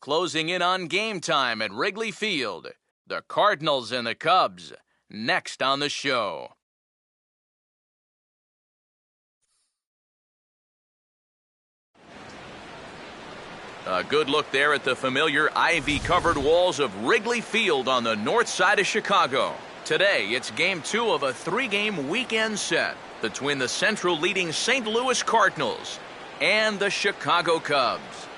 Closing in on game time at Wrigley Field. The Cardinals and the Cubs, next on the show. A good look there at the familiar ivy-covered walls of Wrigley Field on the north side of Chicago. Today, it's Game 2 of a 3-game weekend set between the Central leading St. Louis Cardinals and the Chicago Cubs.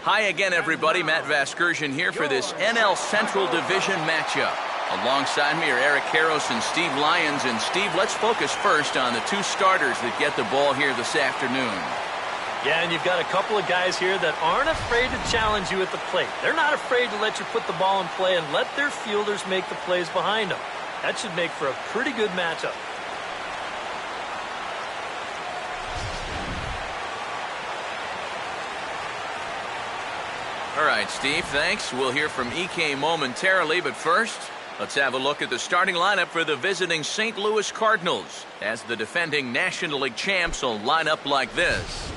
Hi again, everybody. Matt Vasgersian here for this NL Central Division matchup. Alongside me are Eric Karros and Steve Lyons. And Steve, let's focus first on the two starters that get the ball here this afternoon. Yeah, and you've got a couple of guys here that aren't afraid to challenge you at the plate. They're not afraid to let you put the ball in play and let their fielders make the plays behind them. That should make for a pretty good matchup. All right, Steve, thanks. We'll hear from EK momentarily, but first, let's have a look at the starting lineup for the visiting St. Louis Cardinals, as the defending National League champs will line up like this.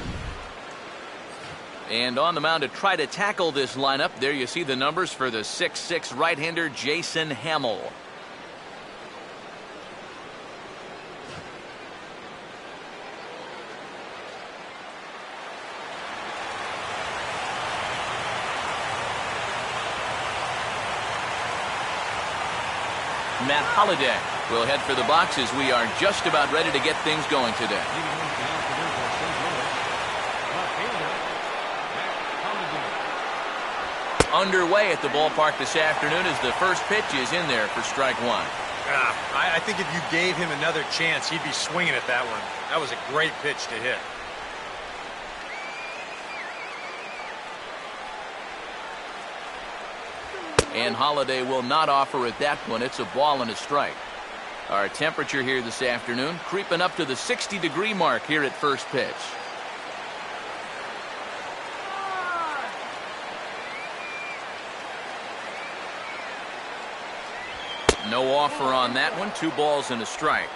And on the mound to try to tackle this lineup, there you see the numbers for the 6'6" right-hander Jason Hamill. Matt Holliday will head for the boxes. We are just about ready to get things going today. Underway at the ballpark this afternoon as the first pitch is in there for strike one. I think if you gave him another chance, he'd be swinging at that one. That was a great pitch to hit. And Holliday will not offer at that one. It's a ball and a strike. Our temperature here this afternoon creeping up to the 60-degree mark here at first pitch. No offer on that one. 2 balls and a strike.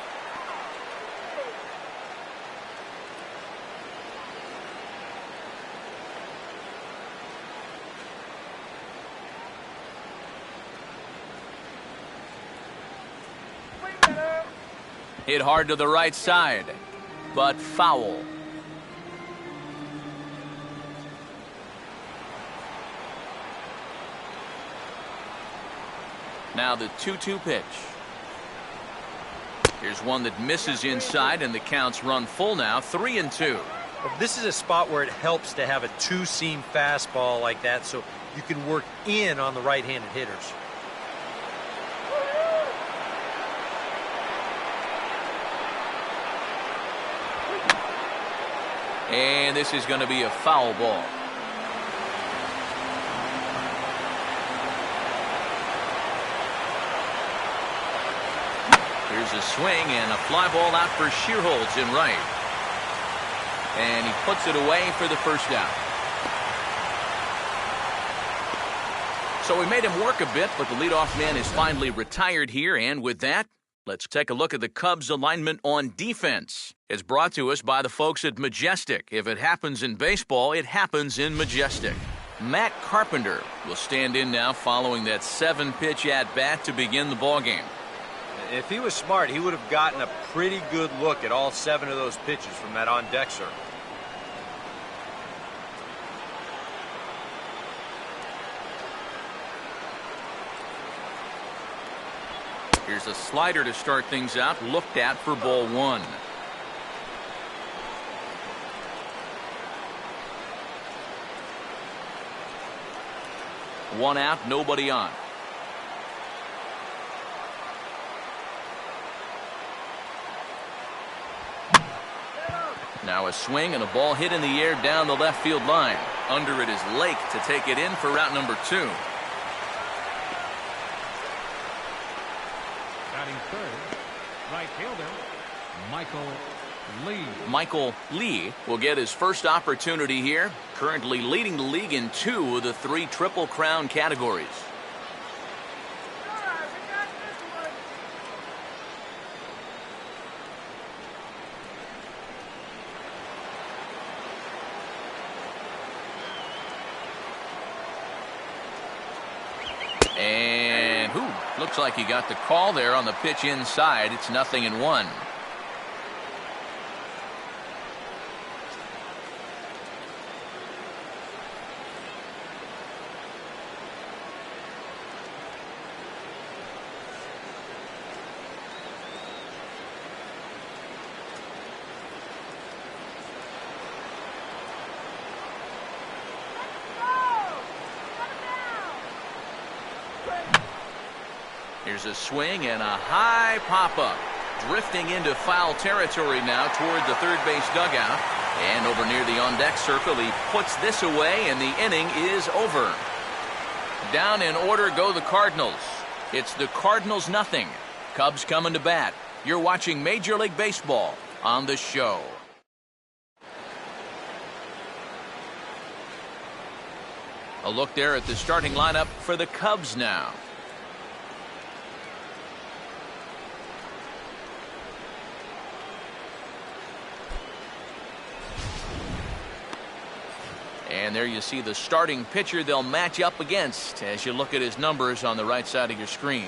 Hit hard to the right side, but foul. Now the 2-2 pitch. Here's one that misses inside, and the counts run full now, 3-2. Well, this is a spot where it helps to have a two-seam fastball like that so you can work in on the right-handed hitters. And this is going to be a foul ball. Here's a swing and a fly ball out for Shearholz in right. And he puts it away for the first out. So we made him work a bit, but the leadoff man is finally retired here. And with that, let's take a look at the Cubs' alignment on defense. It's brought to us by the folks at Majestic. If it happens in baseball, it happens in Majestic. Matt Carpenter will stand in now following that 7-pitch at-bat to begin the ballgame. If he was smart, he would have gotten a pretty good look at all 7 of those pitches from that on-deck circle. Here's a slider to start things out, looked at for ball 1. One out, nobody on. Now a swing and a ball hit in the air down the left field line. Under it is Lake to take it in for route number 2. Batting third, right fielder, Michael Lee will get his first opportunity here, currently leading the league in 2 of the 3 Triple Crown categories. And looks like he got the call there on the pitch inside. It's 0-1. Here's a swing and a high pop-up. Drifting into foul territory now toward the third base dugout. And over near the on-deck circle, he puts this away, and the inning is over. Down in order go the Cardinals. It's the Cardinals 0. Cubs coming to bat. You're watching Major League Baseball on the show. A look there at the starting lineup for the Cubs now. And there you see the starting pitcher they'll match up against as you look at his numbers on the right side of your screen.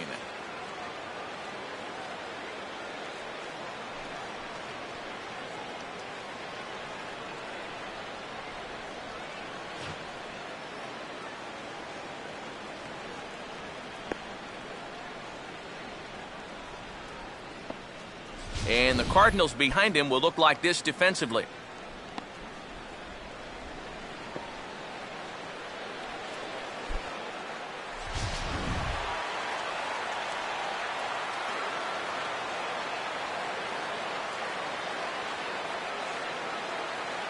And the Cardinals behind him will look like this defensively.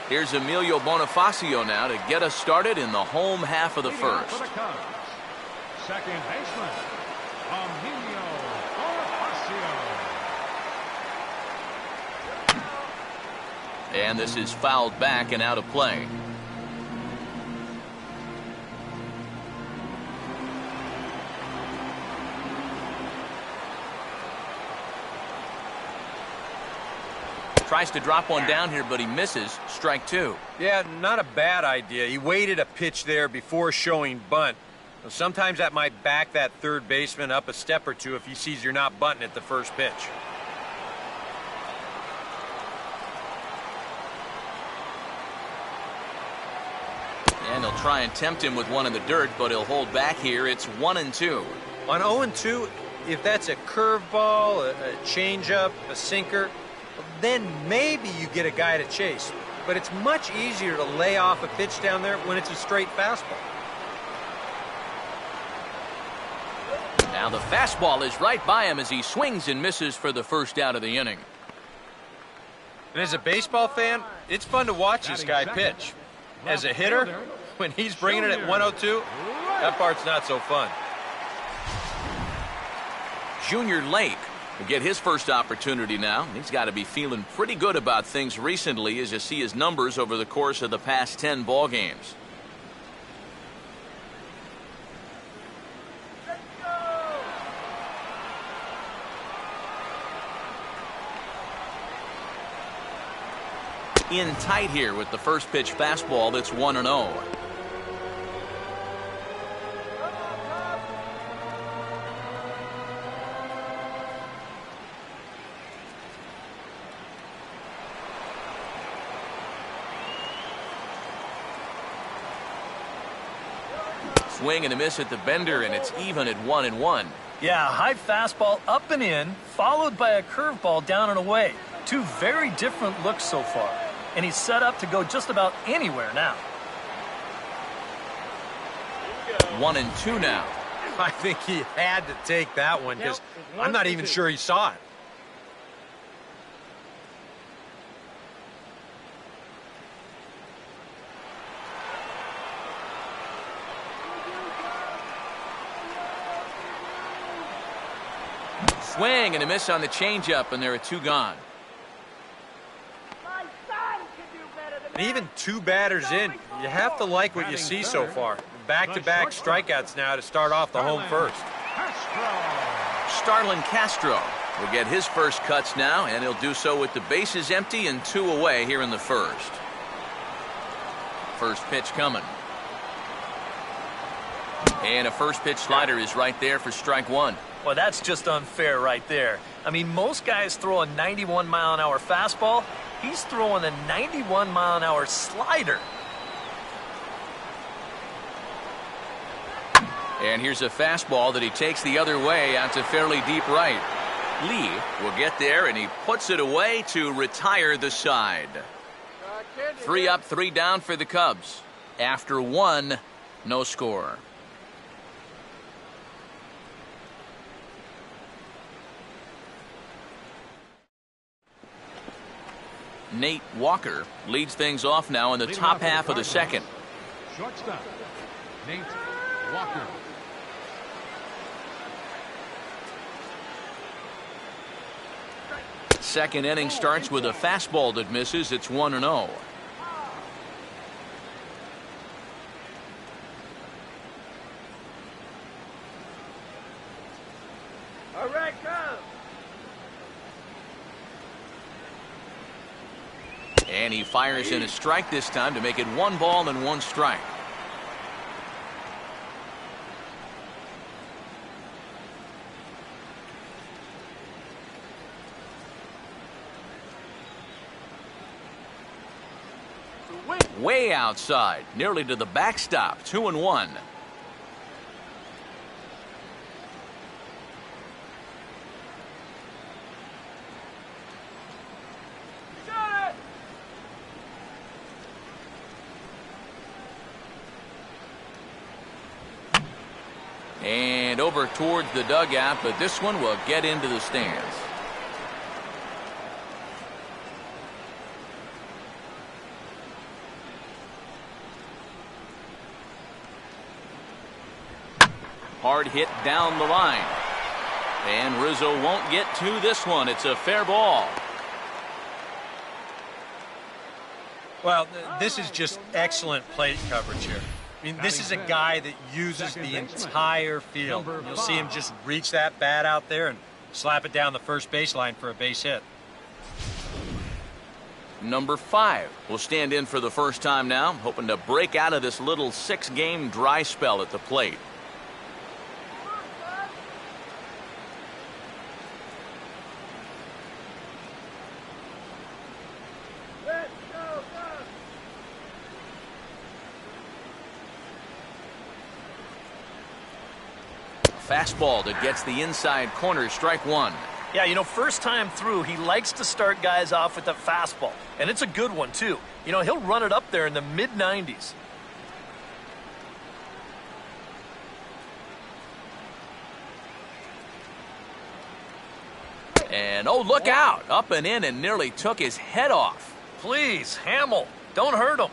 Here's Emilio Bonifacio now to get us started in the home half of the first. For the Cubs, second baseman, Emilio Bonifacio. And this is fouled back and out of play. Tries to drop one down here, but he misses. Strike 2. Yeah, not a bad idea. He waited a pitch there before showing bunt. Sometimes that might back that third baseman up a step or two if he sees you're not bunting at the first pitch. And he'll try and tempt him with one in the dirt, but he'll hold back here. It's 1-2. On 0-2, if that's a curveball, a changeup, a sinker, then maybe you get a guy to chase. But it's much easier to lay off a pitch down there when it's a straight fastball. Now the fastball is right by him as he swings and misses for the first out of the inning. And as a baseball fan, it's fun to watch this guy pitch. As a hitter, when he's bringing it at 102, that part's not so fun. Junior Lake will get his first opportunity now. He's got to be feeling pretty good about things recently as you see his numbers over the course of the past 10 ball games. In tight here with the first pitch fastball that's 1-0. Swing and a miss at the bender, and it's even at 1-1. Yeah, high fastball up and in, followed by a curveball down and away. Two very different looks so far. And he's set up to go just about anywhere now. 1-2 now. I think he had to take that one because I'm not even sure he saw it. Swing and a miss on the changeup, and there are 2 gone. And even 2 batters in, you have to like what you see so far. Back-to-back strikeouts now to start off the home first. Starlin Castro will get his first cuts now, and he'll do so with the bases empty and 2 away here in the first. First pitch coming. And a first pitch slider is right there for strike one. Well, that's just unfair right there. I mean, most guys throw a 91-mile-an-hour fastball. He's throwing a 91-mile-an-hour slider. And here's a fastball that he takes the other way out to fairly deep right. Lee will get there, and he puts it away to retire the side. 3 up, 3 down for the Cubs. After 1, no score. Nate Walker leads things off now in the top half of the second. Shortstop, Nate Walker. Second inning starts with a fastball that misses. It's 1-0. All right, come. And he fires in a strike this time to make it 1 ball and 1 strike. Way outside, nearly to the backstop. 2-1. And over towards the dugout, but this one will get into the stands. Hard hit down the line. And Rizzo won't get to this one. It's a fair ball. Well, this is just excellent plate coverage here. I mean, this is a guy that uses the entire field. You'll see him just reach that bat out there and slap it down the first baseline for a base hit. Number 5 will stand in for the first time now, hoping to break out of this little 6-game dry spell at the plate. Fastball that gets the inside corner, strike 1. Yeah, you know, first time through, he likes to start guys off with a fastball. And it's a good one, too. You know, he'll run it up there in the mid-90s. And, oh, look out. Up and in and nearly took his head off. Please, Hamill, don't hurt him.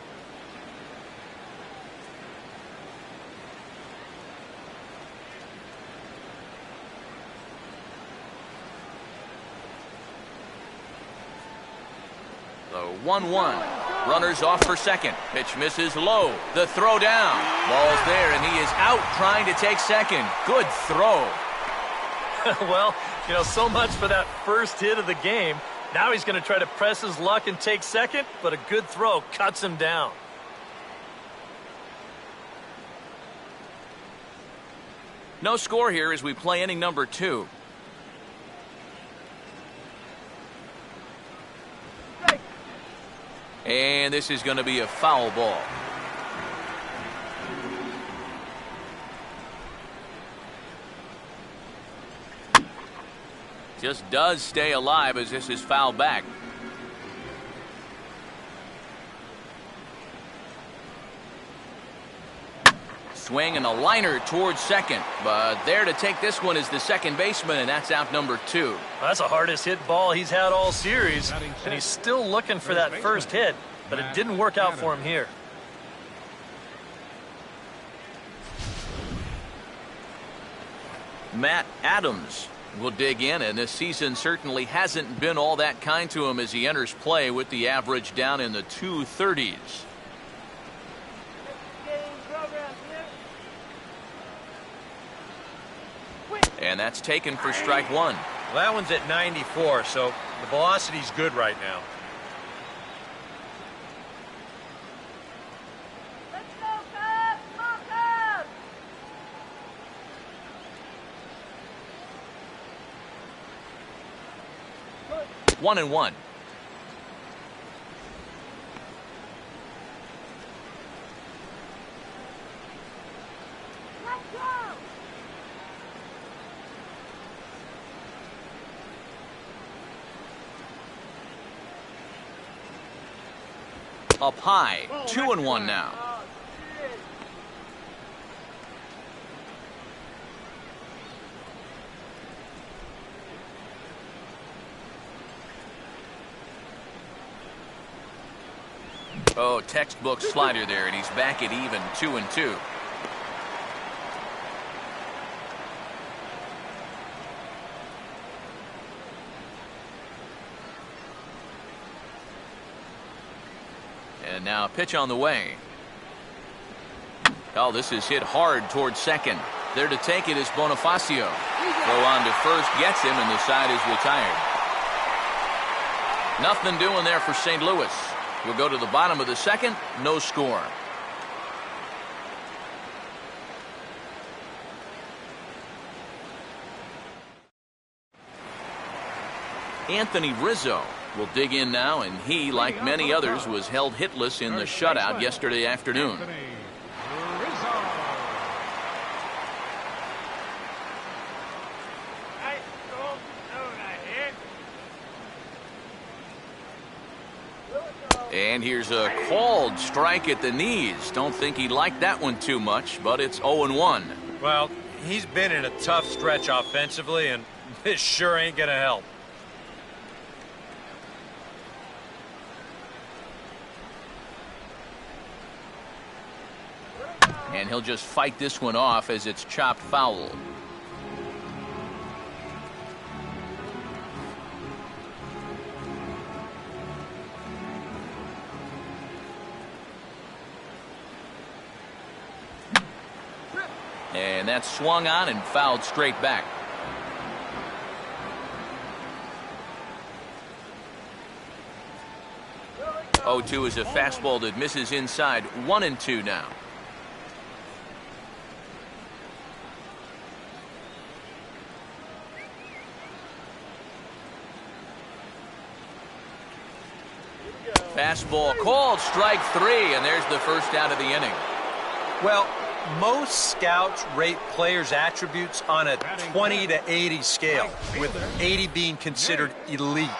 The 1-1. Runners off for second. Pitch misses low. The throw down. Ball's there, and he is out trying to take second. Good throw. Well, you know, so much for that first hit of the game. Now he's going to try to press his luck and take second, but a good throw cuts him down. No score here as we play inning number 2. And this is going to be a foul ball. Just does stay alive as this is fouled back. Swing and a liner towards second, but there to take this one is the second baseman, and that's out number 2. Well, that's the hardest hit ball he's had all series, and he's still looking for that first hit, but it didn't work out for him here. Matt Adams will dig in, and this season certainly hasn't been all that kind to him as he enters play with the average down in the 230s. And that's taken for strike 1. Well, that one's at 94, so the velocity's good right now. 1-1. Up high, 2-1 now. Oh, textbook slider there, and he's back at even 2-2. And now a pitch on the way. Oh, this is hit hard towards second. There to take it is Bonifacio. Throw on to first, gets him, and the side is retired. Nothing doing there for St. Louis. We'll go to the bottom of the second, no score. Anthony Rizzo will dig in now, and he, like many others, was held hitless in the shutout yesterday afternoon. And here's a called strike at the knees. Don't think he liked that one too much, but it's 0-1. Well, he's been in a tough stretch offensively, and this sure ain't going to help. And he'll just fight this one off as it's chopped foul. And that's swung on and fouled straight back. Oh, 2 is a fastball that misses inside. 1-2 now. Fastball called, strike 3, and there's the first out of the inning. Well, most scouts rate players' attributes on a 20 to 80 scale, with 80 being considered elite.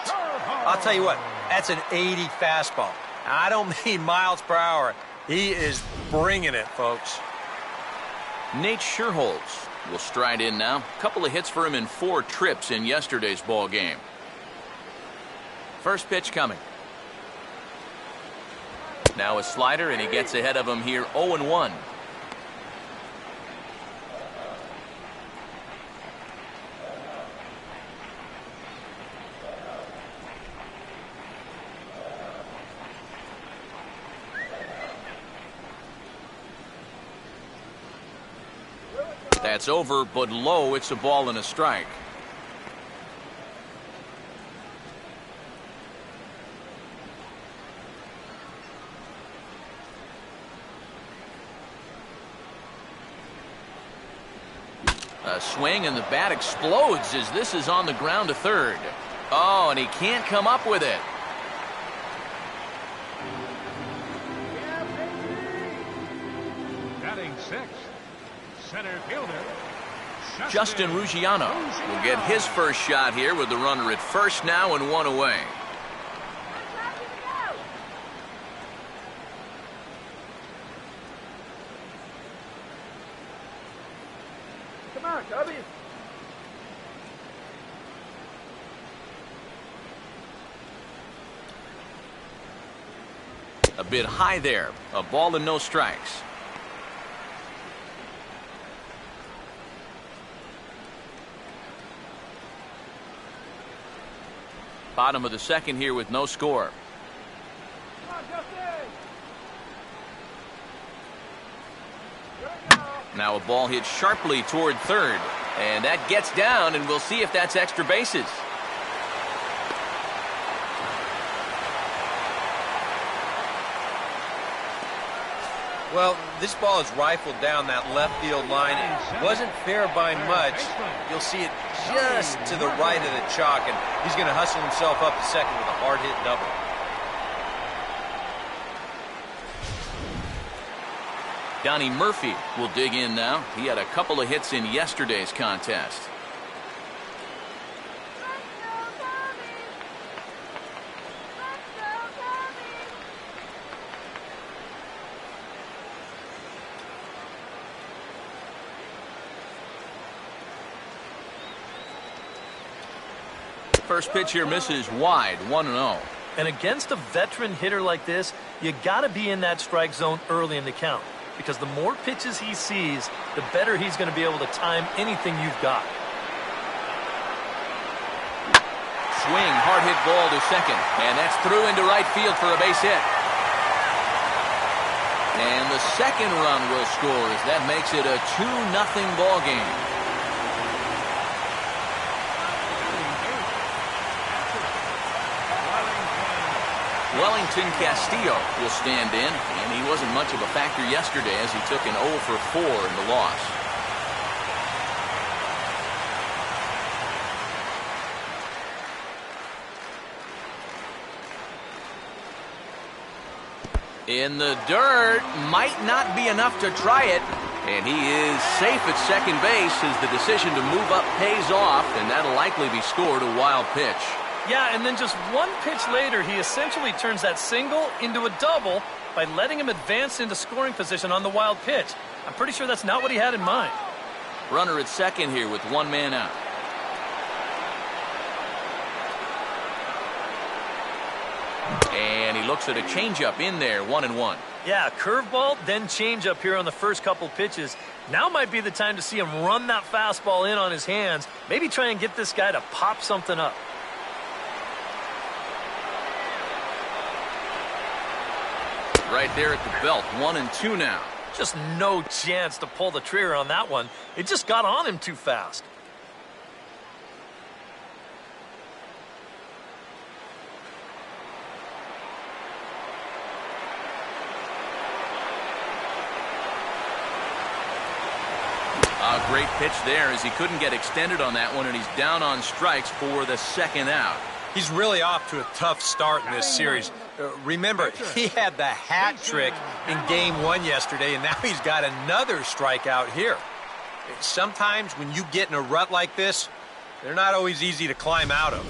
I'll tell you what, that's an 80 fastball. I don't mean miles per hour. He is bringing it, folks. Nate Scherholz will stride in now. A couple of hits for him in 4 trips in yesterday's ball game. First pitch coming. Now a slider, and he gets ahead of him here, 0-1. That's over, but low. It's a ball and a strike. A swing, and the bat explodes as this is on the ground to third. Oh, and he can't come up with it. Batting 6th, center fielder Justin Ruggiano will get his first shot here with the runner at first now and 1 away. Come on, Cubby. A bit high there. A ball and no strikes. Bottom of the second here with no score. Come on, Justin. Now a ball hit sharply toward third. And that gets down, and we'll see if that's extra bases. Well, this ball is rifled down that left field line. It wasn't fair by much. You'll see it just to the right of the chalk, and he's going to hustle himself up to second with a hard-hit double. Donnie Murphy will dig in now. He had a couple of hits in yesterday's contest. First pitch here misses wide, 1-0. And against a veteran hitter like this, you got to be in that strike zone early in the count, because the more pitches he sees, the better he's going to be able to time anything you've got. Swing, hard hit ball to second, and that's through into right field for a base hit. And the second run will score as that makes it a 2-0 ball game. Wellington Castillo will stand in, and he wasn't much of a factor yesterday as he took an 0 for 4 in the loss. In the dirt, might not be enough to try it, and he is safe at second base as the decision to move up pays off, and that'll likely be scored a wild pitch. Yeah, and then just one pitch later, he essentially turns that single into a double by letting him advance into scoring position on the wild pitch. I'm pretty sure that's not what he had in mind. Runner at second here with one man out. And he looks at a changeup in there, 1-1. Yeah, curveball, then changeup here on the first couple pitches. Now might be the time to see him run that fastball in on his hands. Maybe try and get this guy to pop something up. Right there at the belt, 1-2 now. Just no chance to pull the trigger on that one. It just got on him too fast. A great pitch there as he couldn't get extended on that one, and he's down on strikes for the second out. He's really off to a tough start in this series. Remember, he had the hat trick in Game 1 yesterday, and now he's got another strikeout here. Sometimes when you get in a rut like this, they're not always easy to climb out of.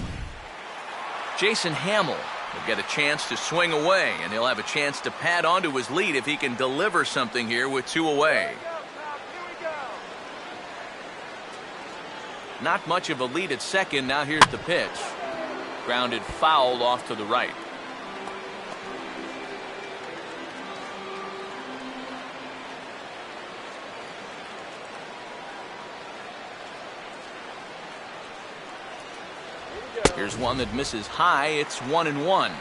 Jason Hamill will get a chance to swing away, and he'll have a chance to pad onto his lead if he can deliver something here with 2 away. Not much of a lead at second. Now here's the pitch. Grounded foul off to the right. Here's one that misses high. It's 1-1.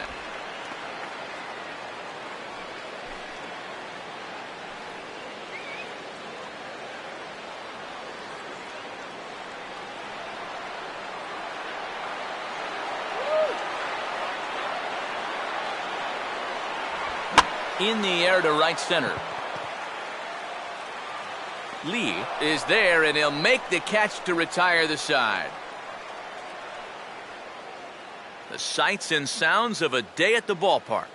In the air to right center. Lee is there, and he'll make the catch to retire the side. The sights and sounds of a day at the ballpark.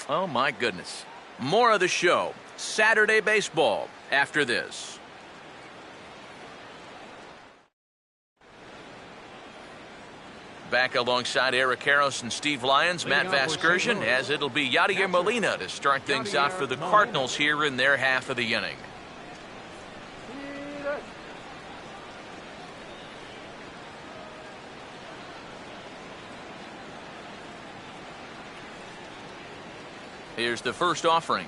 Oh, my goodness. More of the show. Saturday baseball after this. Back alongside Eric Karros and Steve Lyons, Matt Vasgersian, as it'll be Yadier Molina to start things out for the Cardinals here in their half of the inning. Here's the first offering.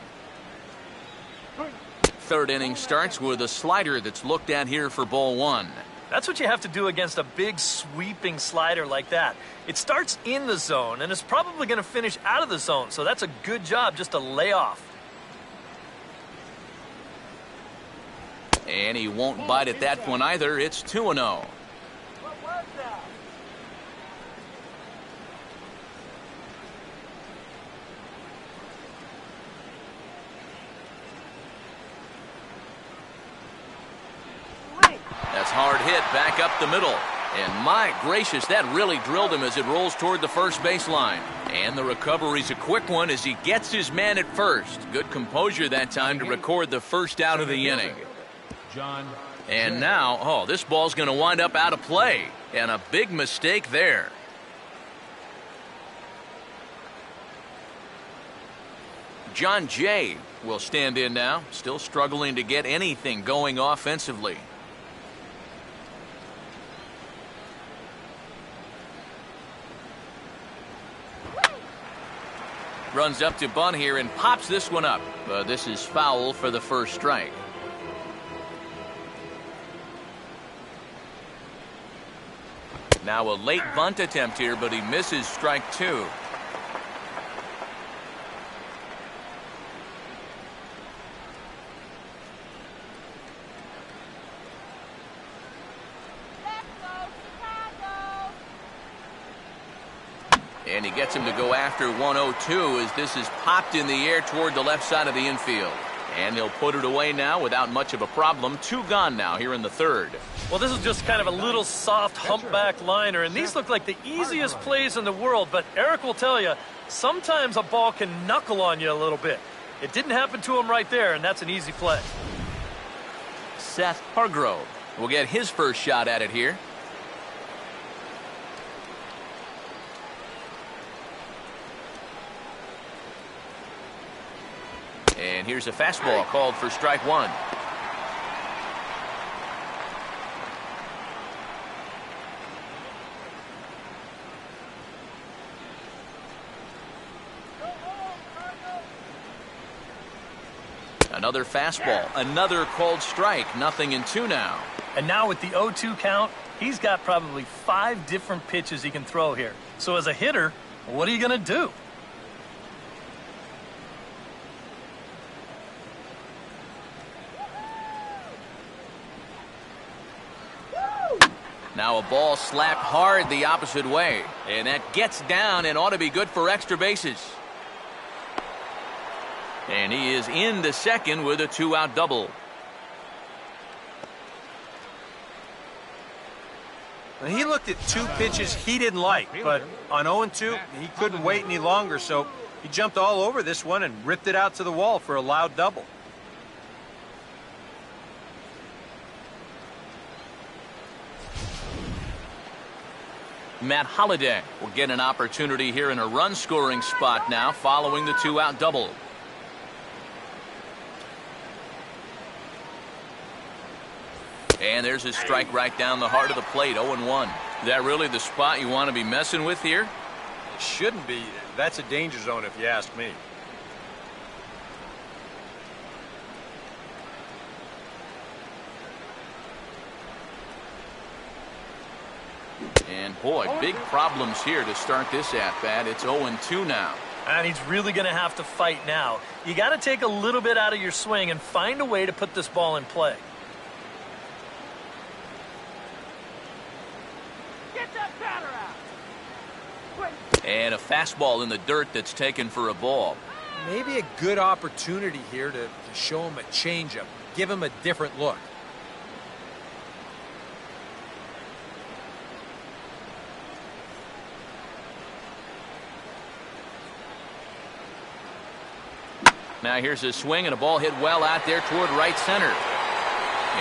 Third inning starts with a slider that's looked at here for ball 1. That's what you have to do against a big sweeping slider like that. It starts in the zone, and it's probably going to finish out of the zone, so that's a good job just to lay off. And he won't bite at that one either. It's 2-0. That's hard hit back up the middle. And my gracious, that really drilled him as it rolls toward the first baseline. And the recovery's a quick one as he gets his man at first. Good composure that time to record the first out of the inning. And now, oh, this ball's going to wind up out of play. And a big mistake there. John Jay will stand in now, still struggling to get anything going offensively. Runs up to bunt here and pops this one up. This is foul for the first strike. Now a late bunt attempt here, but he misses strike two. And he gets him to go after 1-0-2 as this is popped in the air toward the left side of the infield. And he'll put it away now without much of a problem. Two gone now here in the third. Well, this is just kind of a little soft humpback liner, and these look like the easiest plays in the world, but Eric will tell you, sometimes a ball can knuckle on you a little bit. It didn't happen to him right there, and that's an easy play. Seth Hargrove will get his first shot at it here. And here's a fastball called for strike one. Another fastball, another called strike, 0-2 now. And now with the 0-2 count, he's got probably 5 different pitches he can throw here. So as a hitter, what are you going to do? Now a ball slapped hard the opposite way. And that gets down and ought to be good for extra bases. And he is into second with a 2-out double. Now, he looked at 2 pitches he didn't like, but on 0-2, he couldn't wait any longer, so he jumped all over this one and ripped it out to the wall for a loud double. Matt Holliday will get an opportunity here in a run-scoring spot now following the 2-out double. And there's his strike right down the heart of the plate, 0-1. Is that really the spot you want to be messing with here? It shouldn't be. That's a danger zone if you ask me. And boy, big problems here to start this at-bat. It's 0-2 now. And he's really going to have to fight now. You got to take a little bit out of your swing and find a way to put this ball in play. Get that batter out. And a fastball in the dirt that's taken for a ball. Maybe a good opportunity here to show him a changeup, give him a different look. Now here's a swing and a ball hit well out there toward right center.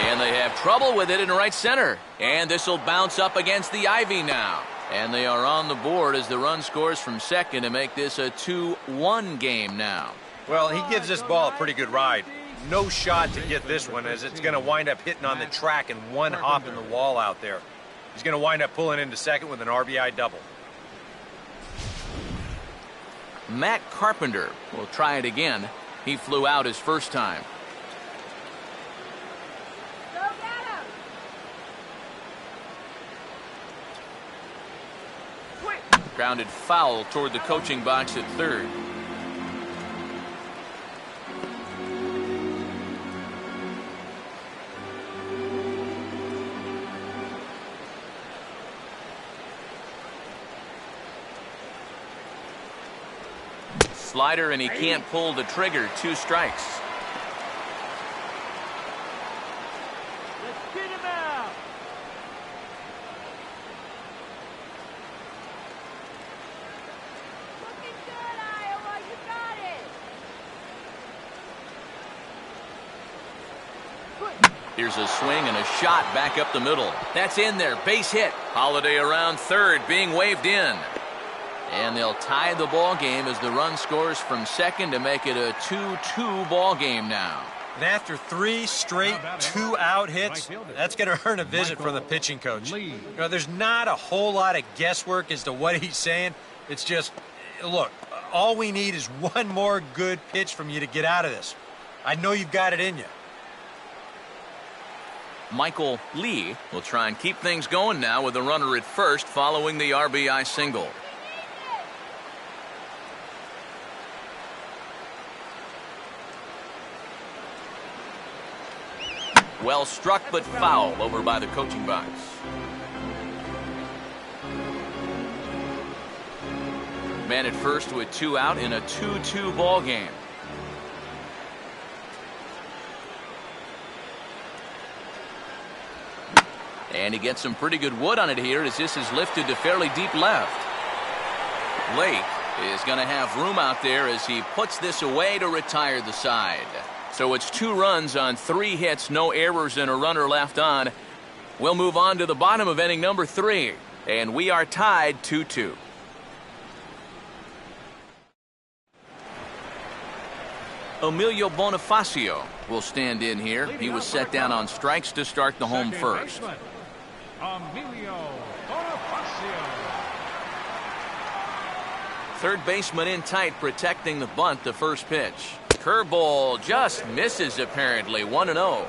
And they have trouble with it in right center. And this will bounce up against the ivy now. And they are on the board as the run scores from second to make this a 2-1 game now. Well, he gives this ball a pretty good ride. No shot to get this one as it's going to wind up hitting on the track and one hop in the wall out there. He's going to wind up pulling into second with an RBI double. Matt Carpenter will try it again. He flew out his first time. Go get him. Quick. Grounded foul toward the coaching box at third. Slider, and he can't pull the trigger. 2 strikes. Let's get him out. Here's a swing and a shot back up the middle. That's in there. Base hit. Holiday around third, being waved in. And they'll tie the ball game as the run scores from second to make it a 2-2 ball game now. And after 3 straight 2-out hits, that's going to earn a visit from the pitching coach. You know, there's not a whole lot of guesswork as to what he's saying. It's just, look, all we need is one more good pitch from you to get out of this. I know you've got it in you. Michael Lee will try and keep things going now with a runner at first following the RBI single. Well struck but foul over by the coaching box. Man at first with 2 out in a 2-2 ball game. And he gets some pretty good wood on it here as this is lifted to fairly deep left. Lake is going to have room out there as he puts this away to retire the side. So it's 2 runs on 3 hits, no errors, and a runner left on. We'll move on to the bottom of inning number 3, and we are tied 2-2. Emilio Bonifacio will stand in here. He was set down on strikes to start the home first. Emilio Bonifacio. Third baseman in tight, protecting the bunt, the first pitch. Curveball just misses apparently. 1-0.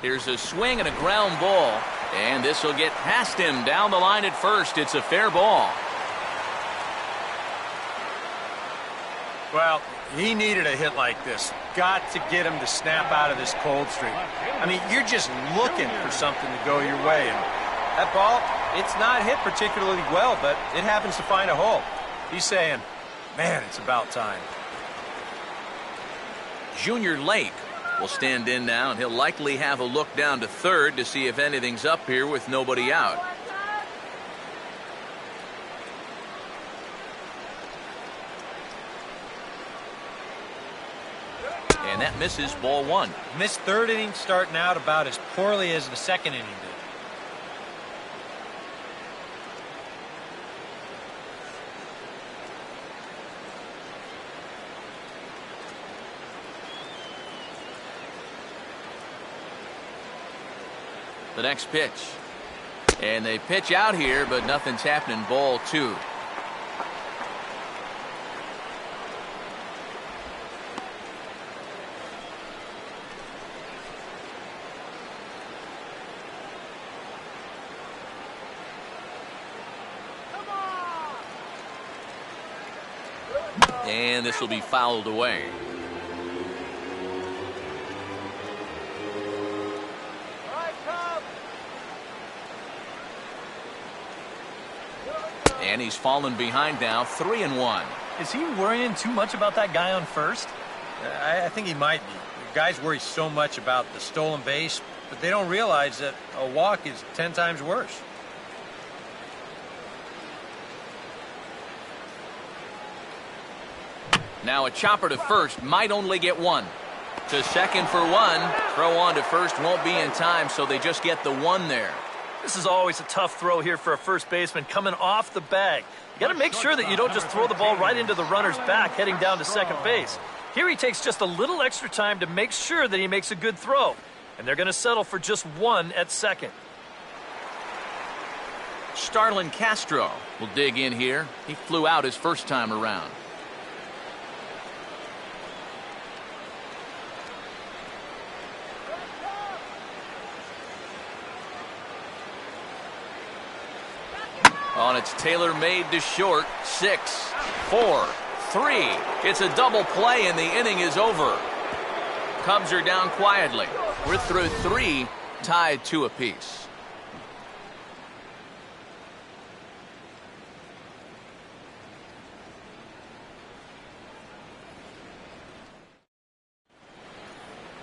Here's a swing and a ground ball, and this will get past him down the line at first. It's a fair ball. Well, he needed a hit like this. Got to get him to snap out of this cold streak. I mean, you're just looking for something to go your way. And that ball, it's not hit particularly well, but it happens to find a hole. He's saying, man, it's about time. Junior Lake will stand in now, and he'll likely have a look down to third to see if anything's up here with nobody out. And that misses, ball 1. And this third inning starting out about as poorly as the second inning did. The next pitch. And they pitch out here, but nothing's happening. Ball 2. And this will be fouled away. And he's fallen behind now, 3-1. Is he worrying too much about that guy on first? I think he might be. Guys worry so much about the stolen base, but they don't realize that a walk is 10 times worse. Now a chopper to first, might only get 1. To second for 1. Throw on to first won't be in time, so they just get the 1 there. This is always a tough throw here for a first baseman coming off the bag. You got to make sure that you don't just throw the ball right into the runner's back heading down to second base. Here he takes just a little extra time to make sure that he makes a good throw. And they're going to settle for just 1 at second. Starlin Castro will dig in here. He flew out his first time around. On its tailor-made to short. 6, 4, 3. It's a double play and the inning is over. Cubs are down quietly. We're through 3, tied 2 apiece.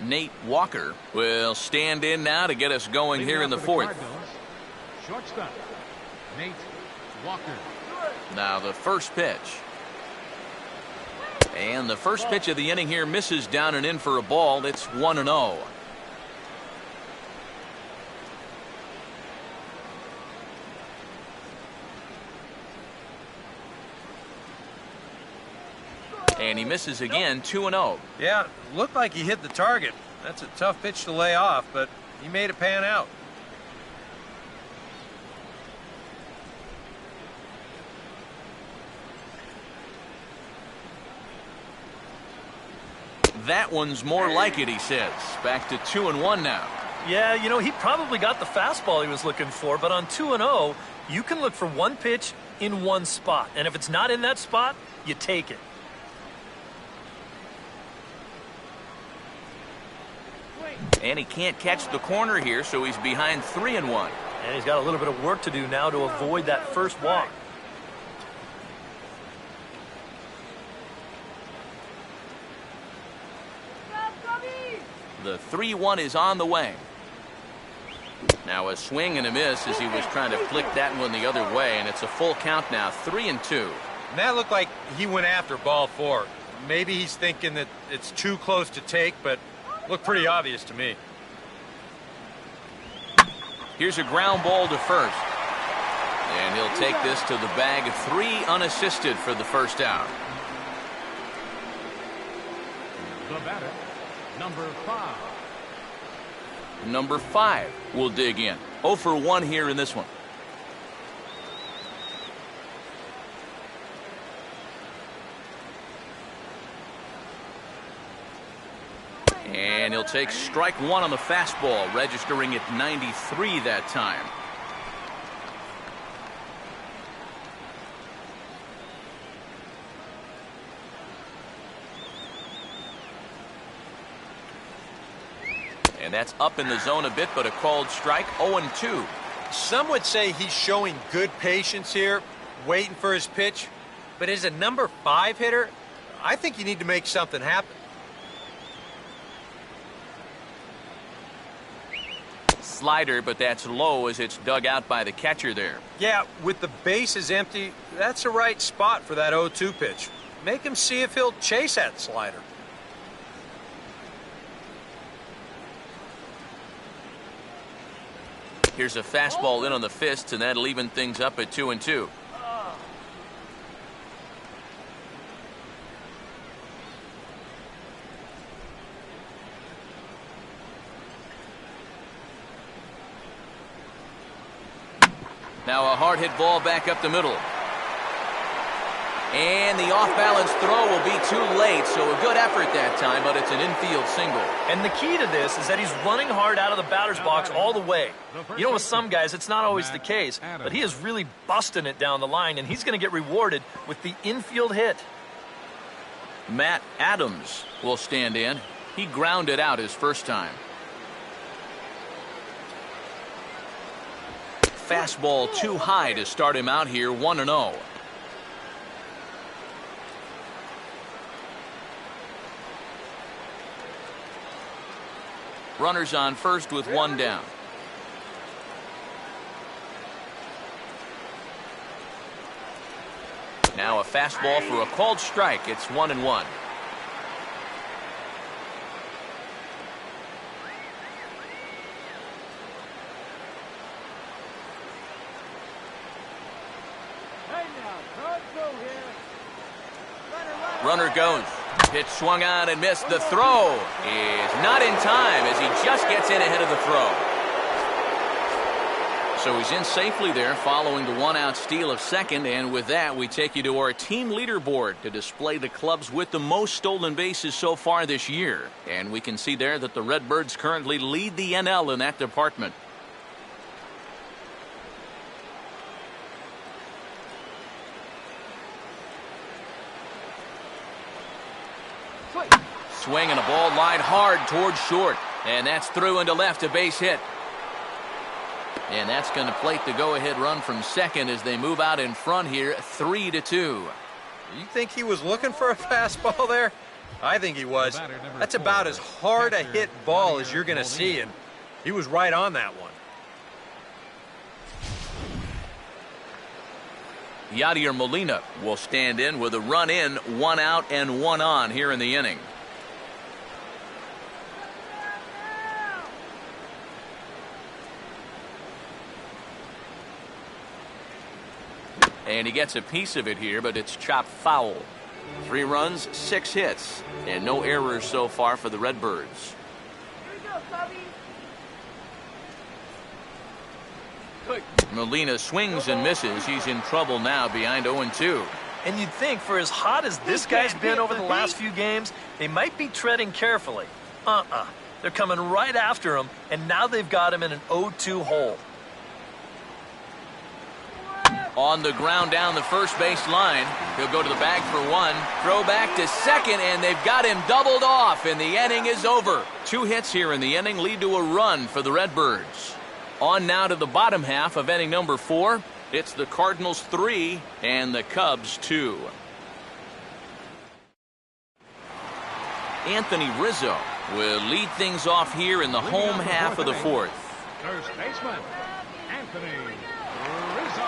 Nate Walker will stand in now to get us going here in the fourth. Shortstop, Nate Walker. Now the first pitch. And the first pitch of the inning here misses down and in for a ball. It's 1-0. And he misses again, 2-0. Yeah, looked like he hit the target. That's a tough pitch to lay off, but he made it pan out. That one's more like it, he says. Back to 2-1 now. Yeah, you know, he probably got the fastball he was looking for, but on 2-0, you can look for one pitch in one spot. And if it's not in that spot, you take it. And he can't catch the corner here, so he's behind 3-1. And he's got a little bit of work to do now to avoid that first walk. The 3-1 is on the way. Now a swing and a miss as he was trying to flick that one the other way, and it's a full count now, 3-2. And that looked like he went after ball 4. Maybe he's thinking that it's too close to take, but looked pretty obvious to me. Here's a ground ball to first. And he'll take this to the bag. 3 unassisted for the first out. The batter, number 5. Number 5 will dig in. 0 for 1 here in this one. And he'll take strike 1 on the fastball, registering at 93 that time. And that's up in the zone a bit, but a called strike, 0-2. Some would say he's showing good patience here, waiting for his pitch. But as a number 5 hitter, I think you need to make something happen. Slider, but that's low as it's dug out by the catcher there. Yeah, with the bases empty, that's the right spot for that 0-2 pitch. Make him see if he'll chase that slider. Here's a fastball in on the fist, and that'll even things up at 2-2. Now a hard hit ball back up the middle. And the off-balance throw will be too late, so a good effort that time, but it's an infield single. And the key to this is that he's running hard out of the batter's box all the way. You know, with some guys, it's not always the case, but he is really busting it down the line, and he's going to get rewarded with the infield hit. Matt Adams will stand in. He grounded out his first time. Fastball too high to start him out here, 1-0. Runners on first with 1 down. Now a fastball for a called strike. It's 1-1. Runner goes. Pitch swung on and missed. The throw is not in time as he just gets in ahead of the throw. So he's in safely there following the 1-out steal of second. And with that, we take you to our team leaderboard to display the clubs with the most stolen bases so far this year. And we can see there that the Redbirds currently lead the NL in that department. Swing and a ball lined hard towards short. And that's through into left, a base hit. And that's going to plate the go-ahead run from second as they move out in front here, 3-2. You think he was looking for a fastball there? I think he was. That's about as hard a hit ball as you're going to see, and he was right on that one. Yadier Molina will stand in with a run in, 1 out and 1 on here in the inning. And he gets a piece of it here, but it's chopped foul. 3 runs, 6 hits, and no errors so far for the Redbirds. Here we go, Cubby. Molina swings and misses. He's in trouble now, behind 0-2. And you'd think for as hot as this guy's been over the last few games, they might be treading carefully. They're coming right after him, and now they've got him in an 0-2 hole. On the ground down the first base line. He'll go to the bag for 1. Throw back to second, and they've got him doubled off, and the inning is over. 2 hits here in the inning lead to a run for the Redbirds. On now to the bottom half of inning number 4. It's the Cardinals 3 and the Cubs 2. Anthony Rizzo will lead things off here in the home half of the 4th. First baseman, Anthony Rizzo.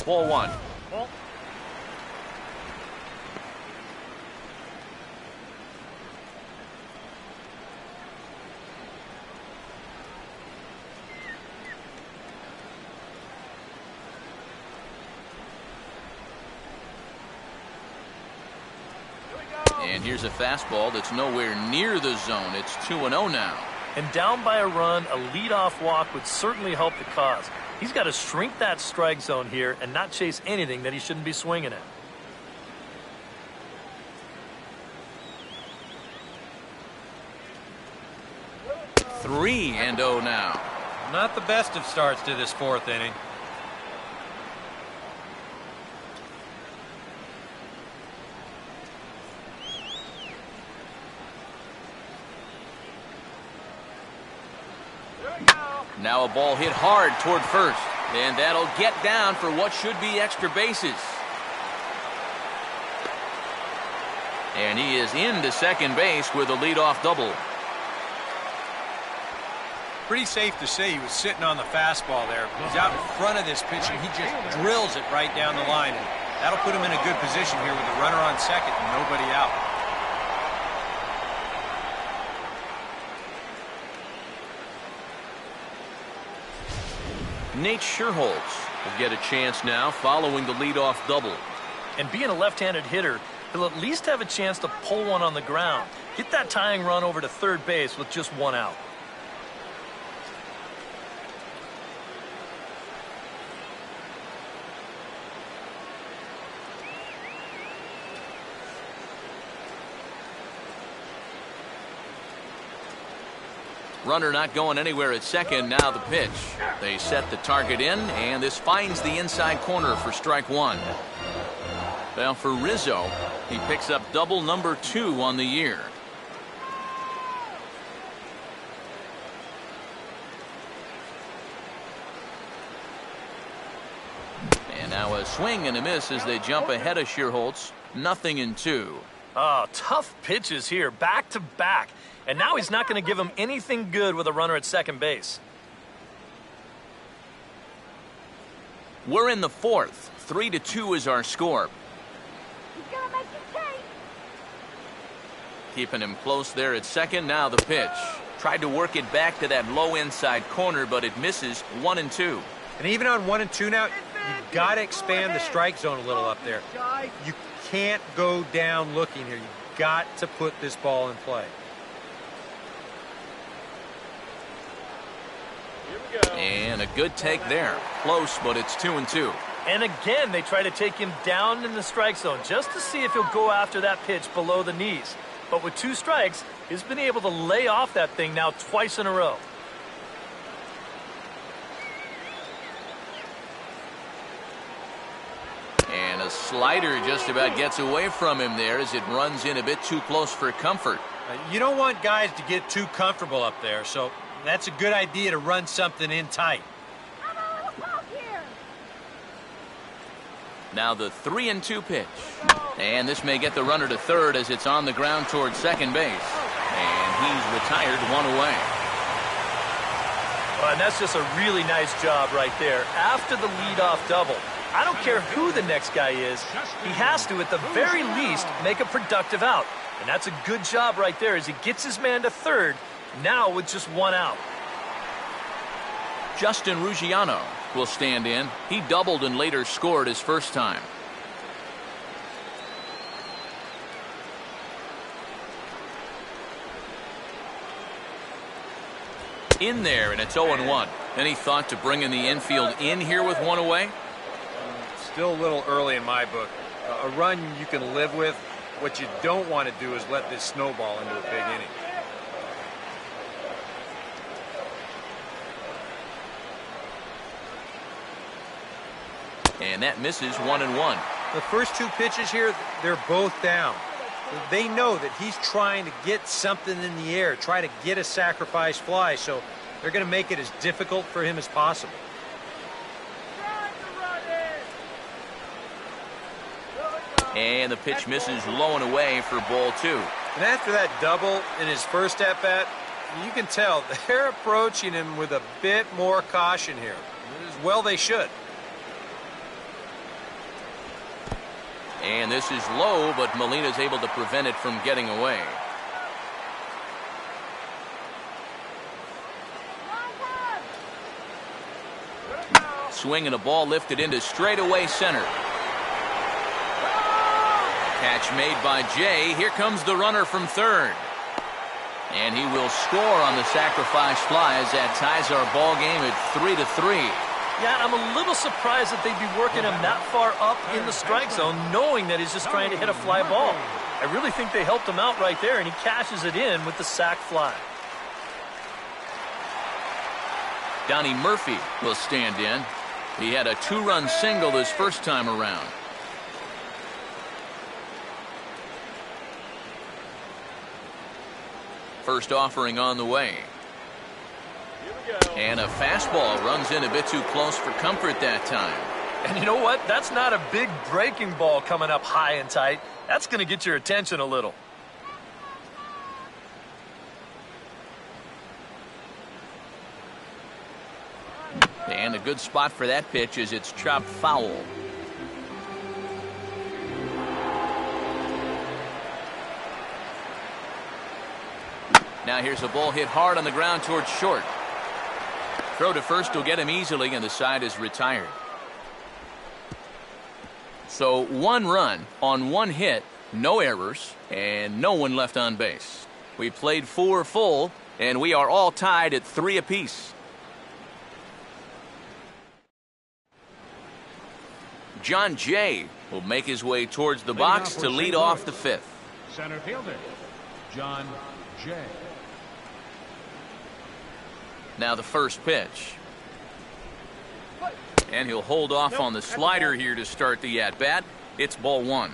Ball 1. And here's a fastball that's nowhere near the zone. It's 2-0 now. And down by a run, a leadoff walk would certainly help the cause. He's got to shrink that strike zone here and not chase anything that he shouldn't be swinging at. Three and 0 now. Not the best of starts to this 4th inning. Now a ball hit hard toward first, and that'll get down for what should be extra bases. And he is into second base with a leadoff double. Pretty safe to say he was sitting on the fastball there. He's out in front of this pitch, and he just drills it right down the line. And that'll put him in a good position here with a runner on second and nobody out. Nate Scherholtz will get a chance now following the leadoff double. And being a left-handed hitter, he'll at least have a chance to pull one on the ground. Get that tying run over to third base with just 1 out. Runner not going anywhere at second. Now the pitch. They set the target in, and this finds the inside corner for strike 1. Well, for Rizzo, he picks up double number 2 on the year. And now a swing and a miss as they jump ahead of Scherholtz. 0-2. Oh, tough pitches here, back to back. And now he's not going to give him anything good with a runner at second base. We're in the 4th. 3-2 is our score. He's gonna make it tape. Keeping him close there at second. Now the pitch. Tried to work it back to that low inside corner, but it misses. 1-2. And even on 1-2 now, you've got to expand the strike zone a little up there. You can't go down looking here. You've got to put this ball in play. And a good take there. Close, but it's 2-2. And again, they try to take him down in the strike zone just to see if he'll go after that pitch below the knees. But with 2 strikes, he's been able to lay off that thing now twice in a row. And a slider just about gets away from him there as it runs in a bit too close for comfort. You don't want guys to get too comfortable up there, so That's a good idea to run something in tight. I'm a little pop here. Now the 3-2 pitch. And this may get the runner to third as it's on the ground towards second base. And he's retired, one away. And that's just a really nice job right there. After the leadoff double, I don't care who the next guy is, he has to, at the very least, make a productive out. And that's a good job right there as he gets his man to third, now with just one out. Justin Ruggiano will stand in. He doubled and later scored his first time. In there, and it's 0-1. Any thought to bringing the infield in here with one away? Still a little early in my book. A run you can live with. What you don't want to do is let this snowball into a big inning. And that misses, 1-1. The first two pitches here, they're both down. They know that he's trying to get something in the air, try to get a sacrifice fly, so they're going to make it as difficult for him as possible. And the pitch misses low and away for ball 2. And after that double in his first at-bat, you can tell they're approaching him with a bit more caution here. As well they should. And this is low, but Molina's able to prevent it from getting away. Swing and a ball lifted into straightaway center. Catch made by Jay. Here comes the runner from third. And he will score on the sacrifice fly as that ties our ball game at 3-3. Yeah, I'm a little surprised that they'd be working him that far up in the strike zone, knowing that he's just trying to hit a fly ball. I really think they helped him out right there, and he cashes it in with the sac fly. Donnie Murphy will stand in. He had a 2-run single his first time around. First offering on the way. And a fastball runs in a bit too close for comfort that time. And you know what? That's not a big breaking ball coming up high and tight. That's going to get your attention a little. And a good spot for that pitch as it's chopped foul. Now here's a ball hit hard on the ground towards short. Throw to first will get him easily, and the side is retired. So 1 run on 1 hit, no errors, and no one left on base. We played 4 full, and we are all tied at 3 apiece. John Jay will make his way towards the box to lead off the 5th. Center fielder, John Jay. Now the first pitch. And he'll hold off on the slider here to start the at-bat. It's ball 1.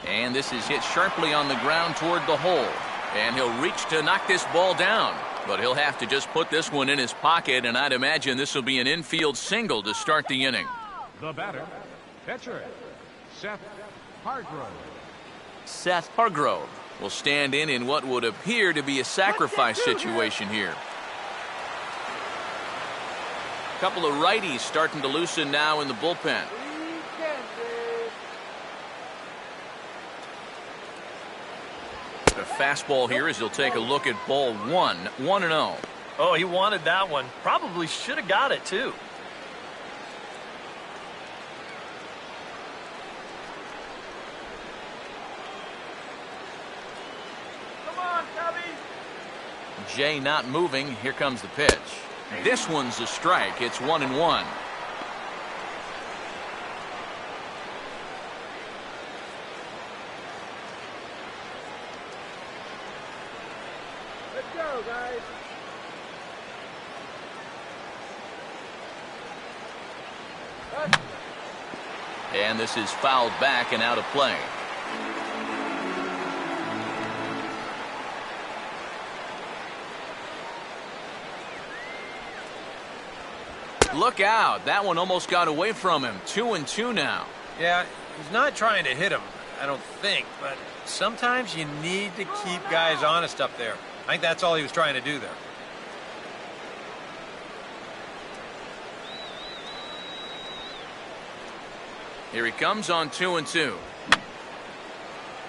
And this is hit sharply on the ground toward the hole. And he'll reach to knock this ball down. But he'll have to just put this one in his pocket, and I'd imagine this will be an infield single to start the inning. The batter, pitcher, Seth Hargrove. Seth Hargrove will stand in what would appear to be a sacrifice situation here. A couple of righties starting to loosen now in the bullpen. A fastball here as he'll take a look at ball 1, 1-0. Oh, he wanted that one. Probably should have got it, too. Come on, Cubby. Jay not moving. Here comes the pitch. This one's a strike. It's 1-1. Let's go, guys. And this is fouled back and out of play. Look out. That one almost got away from him. 2-2 now. Yeah, he's not trying to hit him, I don't think, but sometimes you need to keep guys honest up there. I think that's all he was trying to do there. Here he comes on 2-2.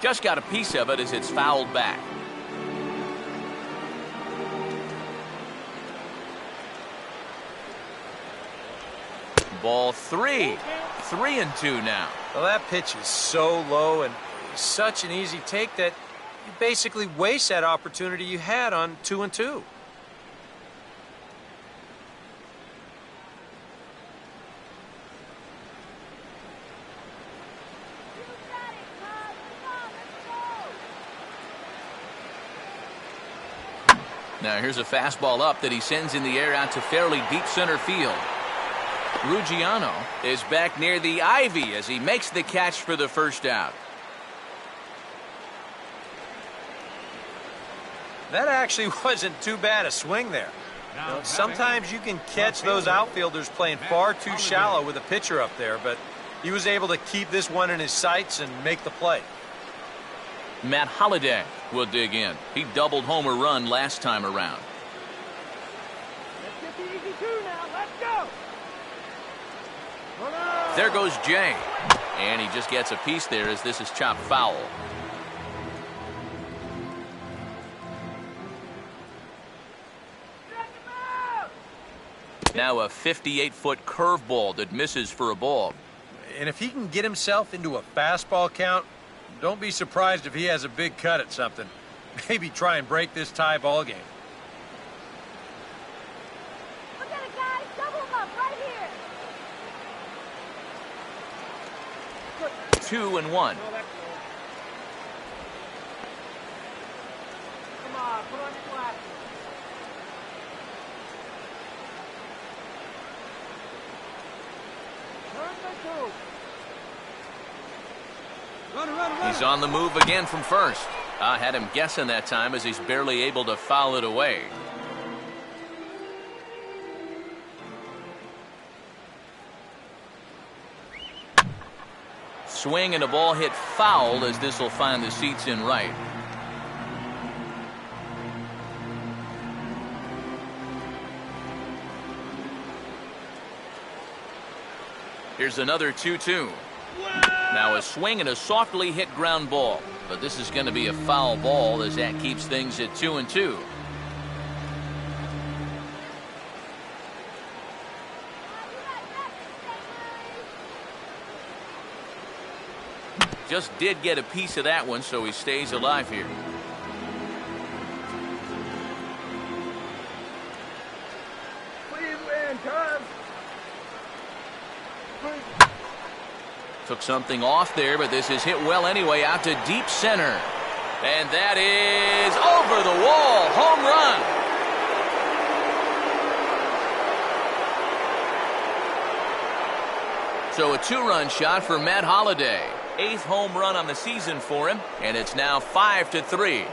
Just got a piece of it as it's fouled back. Ball 3. 3-2 now. Well, that pitch is so low and such an easy take that you basically waste that opportunity you had on 2-2. Now here's a fastball up that he sends in the air out to fairly deep center field. Ruggiano is back near the ivy as he makes the catch for the first out. That actually wasn't too bad a swing there. You know, sometimes you can catch those outfielders playing far too shallow with a pitcher up there, but he was able to keep this one in his sights and make the play. Matt Holliday will dig in. He doubled home a run last time around. Let's get the easy two now. Let's go. There goes Jay. And he just gets a piece there as this is chopped foul. Now a 58-foot curveball that misses for a ball. And if he can get himself into a fastball count, don't be surprised if he has a big cut at something. Maybe try and break this tie ball game. Look at it, guys. Double him up right here. 2-1. Come on, put on your glasses. Turn the two. He's on the move again from first. I had him guessing that time as he's barely able to foul it away. Swing and a ball hit foul as this will find the seats in right. Here's another 2-2. Now a swing and a softly hit ground ball. But this is going to be a foul ball as that keeps things at 2-2. Just did get a piece of that one, so he stays alive here. Please win, Cubs. Took something off there, but this is hit well anyway out to deep center. And that is over the wall. Home run. So a 2-run shot for Matt Holliday. 8th home run on the season for him, and it's now 5-3.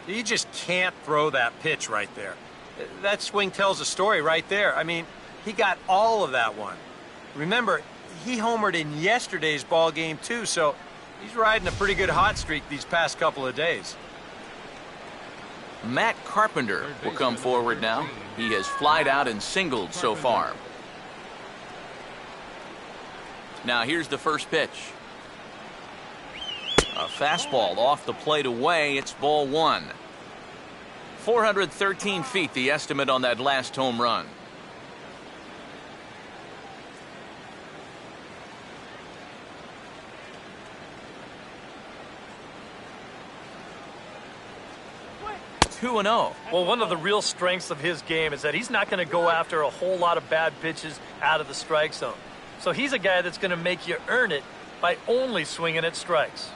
You just can't throw that pitch right there. That swing tells a story right there. I mean, he got all of that one. Remember, he homered in yesterday's ball game too, so he's riding a pretty good hot streak these past couple of days. Matt Carpenter will come forward now. He has flied out and singled so far. Now here's the first pitch. A fastball off the plate away. It's ball 1. 413 feet, the estimate on that last home run. 2-0. Well, one of the real strengths of his game is that he's not going to go after a whole lot of bad pitches out of the strike zone. So he's a guy that's going to make you earn it by only swinging at strikes.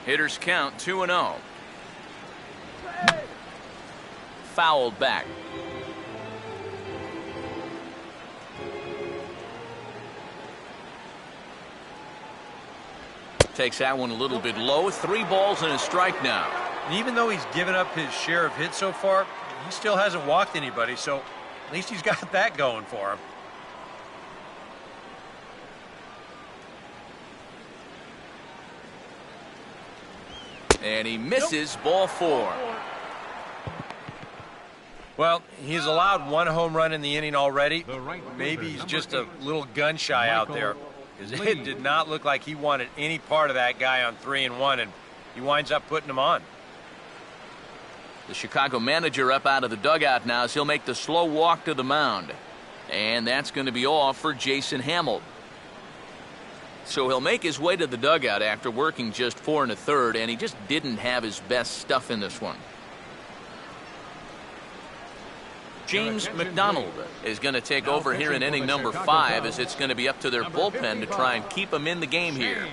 Hitters count 2-0. Fouled back. Takes that one a little bit low. 3 balls and a strike now. And even though he's given up his share of hits so far, he still hasn't walked anybody, so at least he's got that going for him. And he misses. Ball 4. Well, he's allowed 1 home run in the inning already. Maybe he's just a little gun shy out there, because it did not look like he wanted any part of that guy on 3-1, and he winds up putting him on. The Chicago manager up out of the dugout now as he'll make the slow walk to the mound. And that's going to be all for Jason Hamill. So he'll make his way to the dugout after working just 4 1/3, and he just didn't have his best stuff in this one. James McDonald is going to take over here in inning number 5, as it's going to be up to their bullpen to try and keep him in the game here.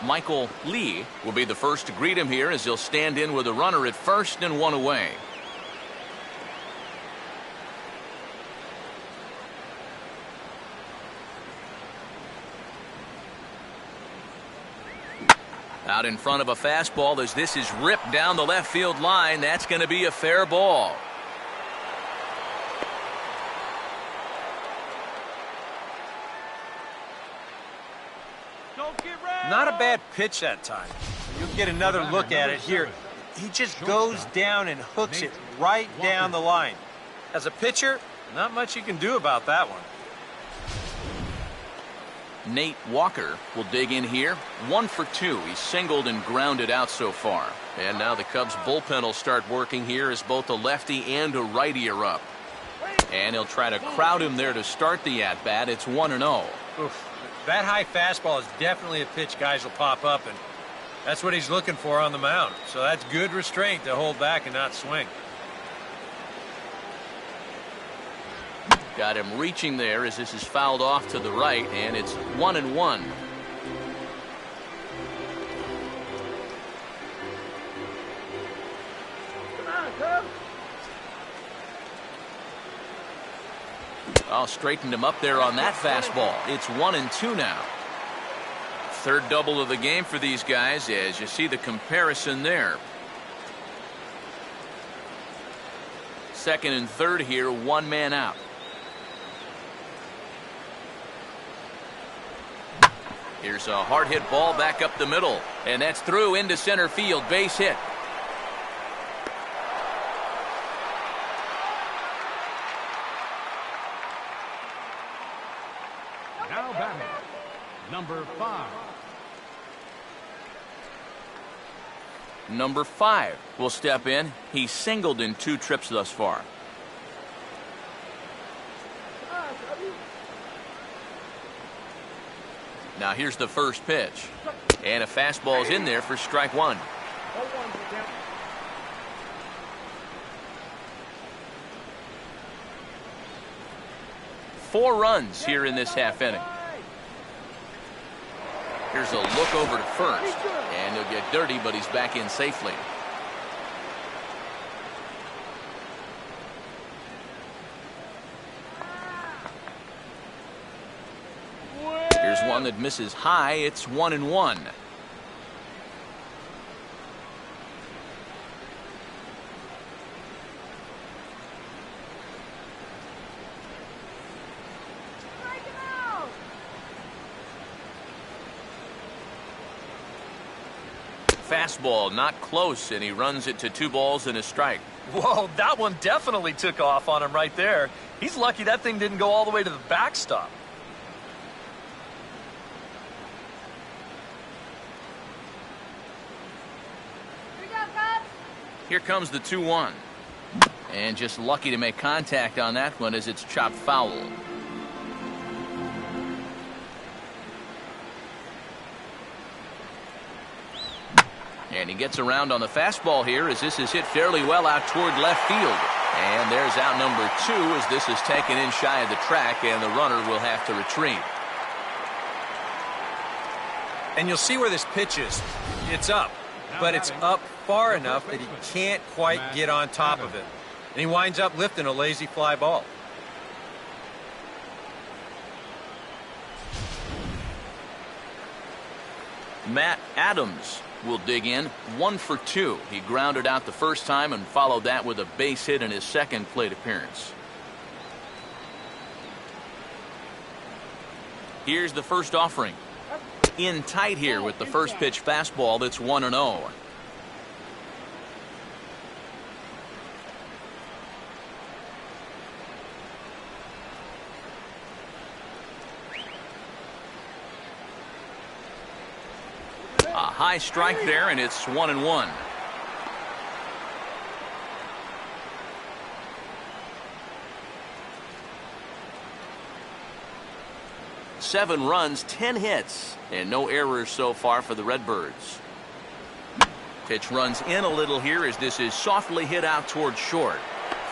Michael Lee will be the first to greet him here, as he'll stand in with a runner at first and 1 away. Out in front of a fastball as this is ripped down the left field line. That's going to be a fair ball. Not a bad pitch that time. You'll get another look at it here. He just goes down and hooks it right down the line. As a pitcher, not much you can do about that one. Nate Walker will dig in here. 1 for 2. He's singled and grounded out so far. And now the Cubs bullpen will start working here as both a lefty and a righty are up. And he'll try to crowd him there to start the at-bat. It's 1-0. Oof. That high fastball is definitely a pitch guys will pop up, and that's what he's looking for on the mound. So that's good restraint to hold back and not swing. Got him reaching there as this is fouled off to the right, and it's 1-1. Come on, Cubs. I'll straighten him up there on that fastball. It's 1-2 now. Third double of the game for these guys, as you see the comparison there. Second and third here, 1 man out. Here's a hard hit ball back up the middle, and that's through into center field. Base hit. Now batting, number 5. Number 5 will step in. He's singled in 2 trips thus far. Now here's the first pitch. And a fastball's in there for strike 1. 4 runs here in this half inning. Here's a look over to first. And he'll get dirty, but he's back in safely. Here's one that misses high. It's 1-1. Fastball not close, and he runs it to 2 balls and a strike. Whoa, that one definitely took off on him right there. He's lucky that thing didn't go all the way to the backstop. Here we go, Cubs. Here comes the 2-1. And just lucky to make contact on that one as it's chopped foul. And he gets around on the fastball here as this is hit fairly well out toward left field. And there's out number 2 as this is taken in shy of the track, and the runner will have to retreat. And you'll see where this pitch is. It's up, but it's up far enough that he can't quite get on top of it. And he winds up lifting a lazy fly ball. Matt Adams will dig in, 1 for 2. He grounded out the first time and followed that with a base hit in his second plate appearance. Here's the first offering. In tight here with the first pitch fastball that's 1-0. A high strike there, and it's 1-1. Seven runs, 10 hits, and no errors so far for the Redbirds. Pitch runs in a little here as this is softly hit out toward short.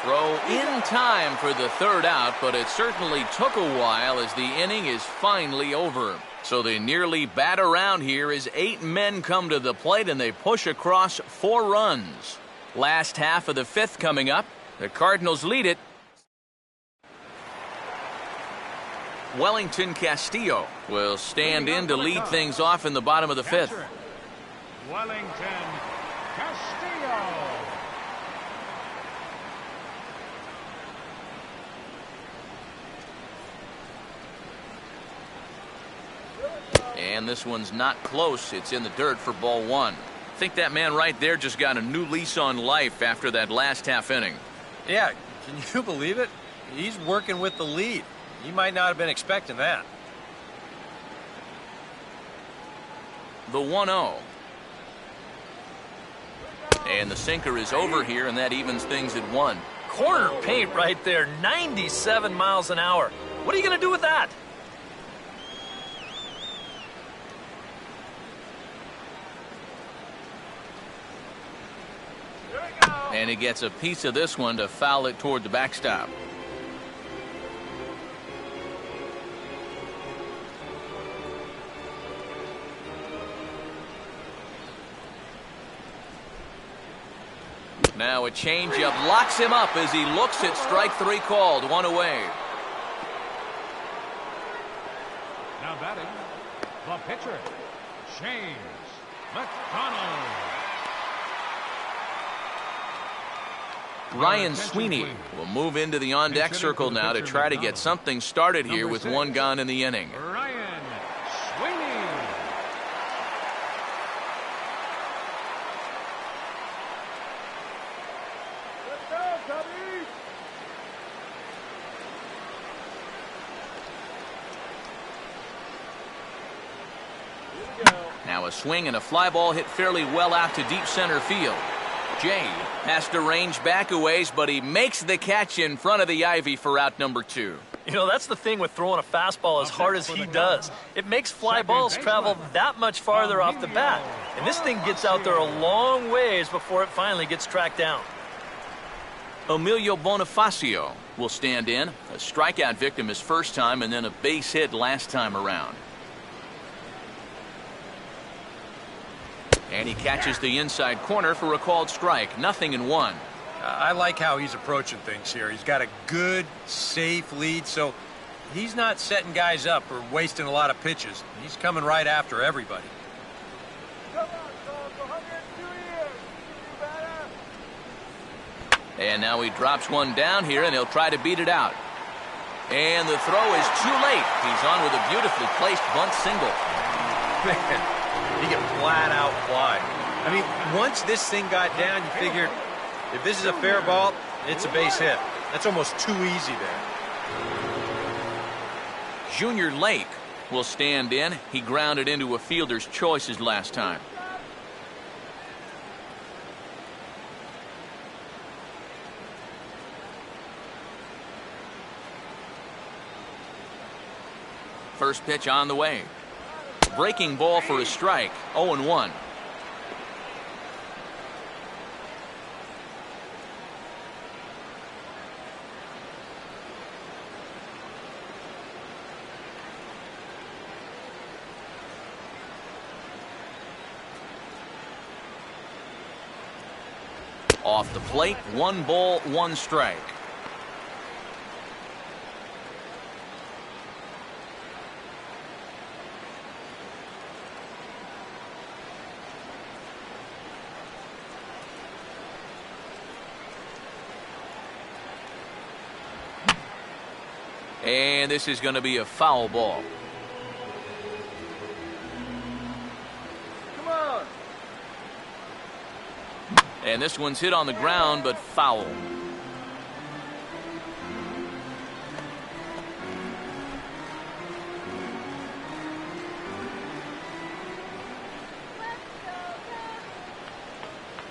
Throw in time for the third out, but it certainly took a while as the inning is finally over. So they nearly bat around here as 8 men come to the plate and they push across 4 runs. Last half of the 5th coming up. The Cardinals lead it. Wellington Castillo will stand in to lead things off in the bottom of the 5th. Wellington Castillo. And this one's not close. It's in the dirt for ball 1. I think that man right there just got a new lease on life after that last half inning. Yeah, can you believe it? He's working with the lead. He might not have been expecting that. The 1-0. And the sinker is over here, and that evens things at 1. Corner paint right there, 97 miles an hour. What are you going to do with that? And he gets a piece of this one to foul it toward the backstop. Now a changeup locks him up as he looks at strike 3 called. 1 away. Now batting, the pitcher, James McDonald. Ryan Sweeney will move into the on-deck circle now to try to get something started here with 1 gone in the inning. Ryan Sweeney. Let's go, Cubby! Here we go. Now a swing and a fly ball hit fairly well out to deep center field. Jay has to range back a ways, but he makes the catch in front of the ivy for out number 2. You know, that's the thing with throwing a fastball as hard as he does. It makes fly balls travel that much farther off the bat. And this thing gets out there a long ways before it finally gets tracked down. Emilio Bonifacio will stand in. A strikeout victim his first time and then a base hit last time around. And he catches the inside corner for a called strike. 0-1. I like how he's approaching things here. He's got a good, safe lead, so he's not setting guys up or wasting a lot of pitches. He's coming right after everybody. Come on, Cubs, 102 years. You better. And now he drops one down here, and he'll try to beat it out. And the throw is too late. He's on with a beautifully placed bunt single. Man, he can flat out fly. I mean, once this thing got down, you figured if this is a fair ball, it's a base hit. That's almost too easy there. Junior Lake will stand in. He grounded into a fielder's choices last time. First pitch on the way. Breaking ball for a strike. 0-1. Off the plate, 1 ball, 1 strike. And this is going to be a foul ball. Come on. And this one's hit on the ground, but foul.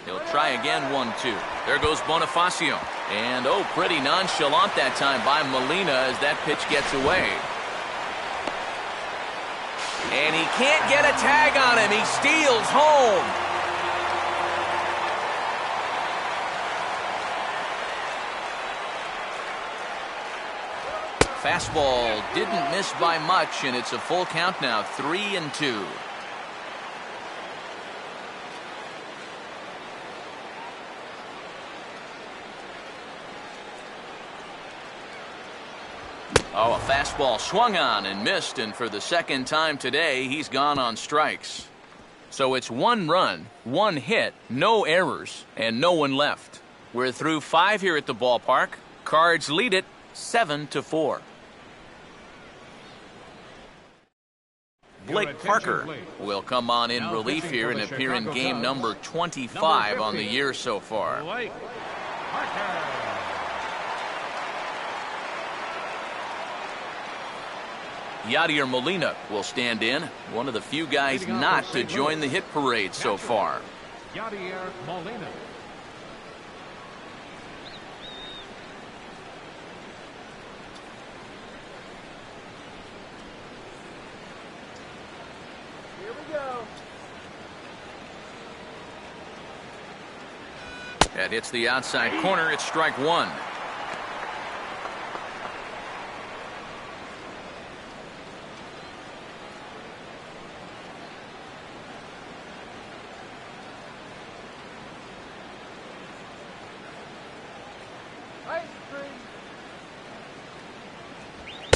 He'll try again, 1-2. There goes Bonifacio. And, oh, pretty nonchalant that time by Molina as that pitch gets away. And he can't get a tag on him. He steals home. Fastball didn't miss by much, and it's a full count now, 3-2. Oh, a fastball swung on and missed, and for the second time today, he's gone on strikes. So it's 1 run, 1 hit, no errors, and no one left. We're through 5 here at the ballpark. Cards lead it 7-4. Blake Parker will come on in relief here and appear in game number 25 on the year so far. Blake Parker. Yadier Molina will stand in, one of the few guys not to join the hit parade so far. Yadier Molina. Here we go. That hits the outside corner. It's strike 1.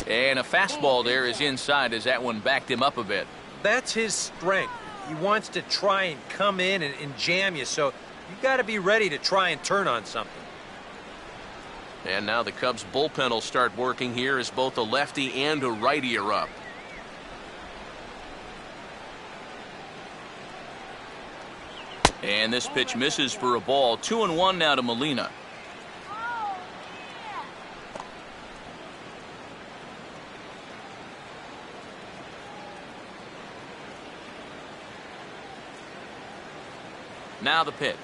And a fastball there is inside as that one backed him up a bit. That's his strength. He wants to try and come in and jam you, so you got to be ready to try and turn on something. And now the Cubs bullpen will start working here as both a lefty and a righty are up. And this pitch misses for a ball. 2-1 now to Molina. Now the pitch.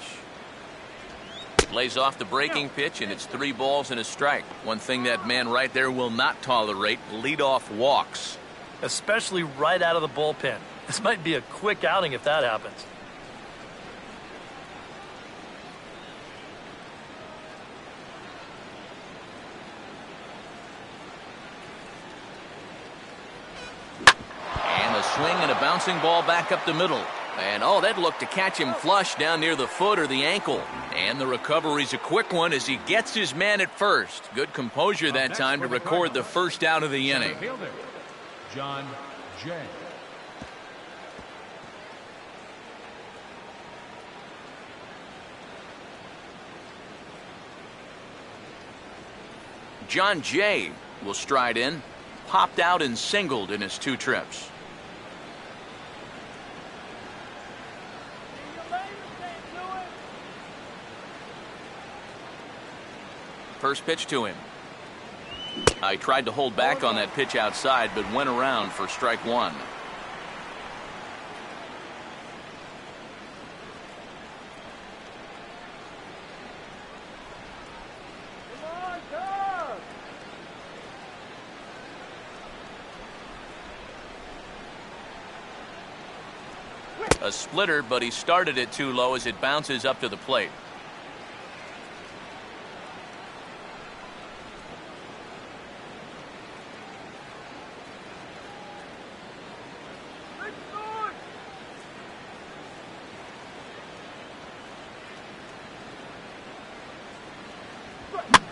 Lays off the breaking pitch, and it's 3 balls and a strike. One thing that man right there will not tolerate, leadoff walks. Especially right out of the bullpen. This might be a quick outing if that happens. And a swing and a bouncing ball back up the middle. And, oh, that looked to catch him flush down near the foot or the ankle. And the recovery's a quick one as he gets his man at first. Good composure that time to record the first out of the inning. John Jay. John Jay will stride in. Popped out and singled in his 2 trips. First pitch to him. I tried to hold back on that pitch outside, but went around for strike 1. Come on, Cubs! A splitter, but he started it too low as it bounces up to the plate.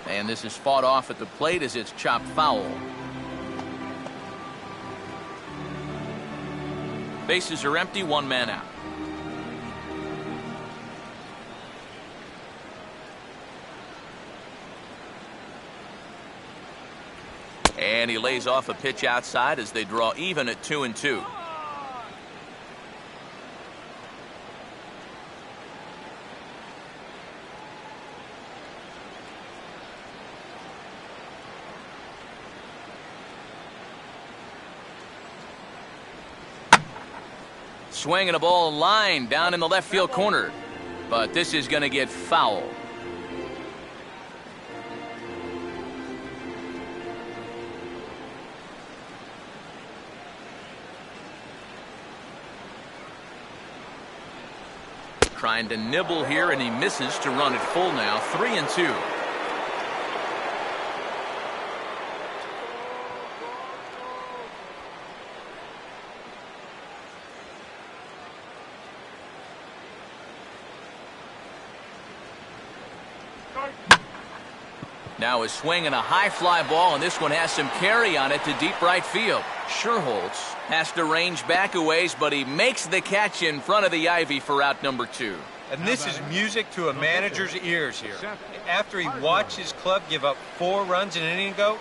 And this is fought off at the plate as it's chopped foul. Bases are empty, one man out. And he lays off a pitch outside as they draw even at 2-2. Swinging a ball line down in the left field corner. But this is going to get foul. Trying to nibble here, and he misses to run it full now. 3-2. Now a swing and a high fly ball, and this one has some carry on it to deep right field. Sherholtz has to range back a ways, but he makes the catch in front of the ivy for out number 2. And this is music to a manager's ears here. After he watched his club give up 4 runs in an inning ago,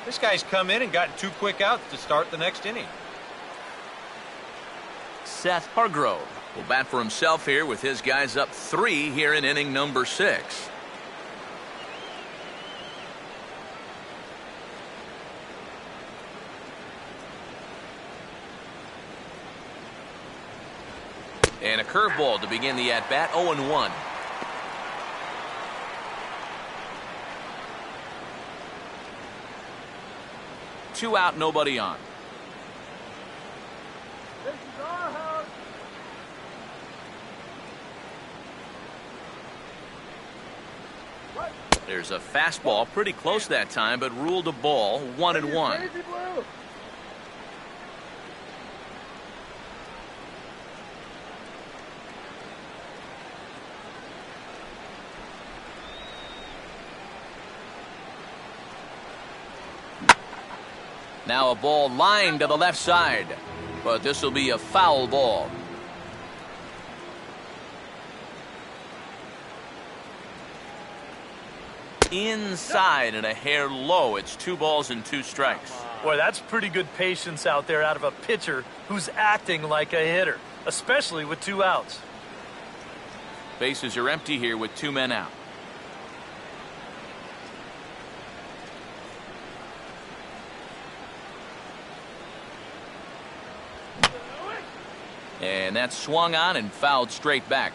this guy's come in and gotten 2 quick outs to start the next inning. Seth Hargrove will bat for himself here with his guys up 3 here in inning number 6. And a curveball to begin the at-bat, 0-1. Two out, nobody on. This is our house. What? There's a fastball pretty close that time, but ruled a ball, 1-1. Crazy Blue. Now a ball lined to the left side, but this will be a foul ball. Inside and a hair low. It's 2 balls and 2 strikes. Boy, that's pretty good patience out there out of a pitcher who's acting like a hitter, especially with 2 outs. Bases are empty here with 2 men out. And that's swung on and fouled straight back.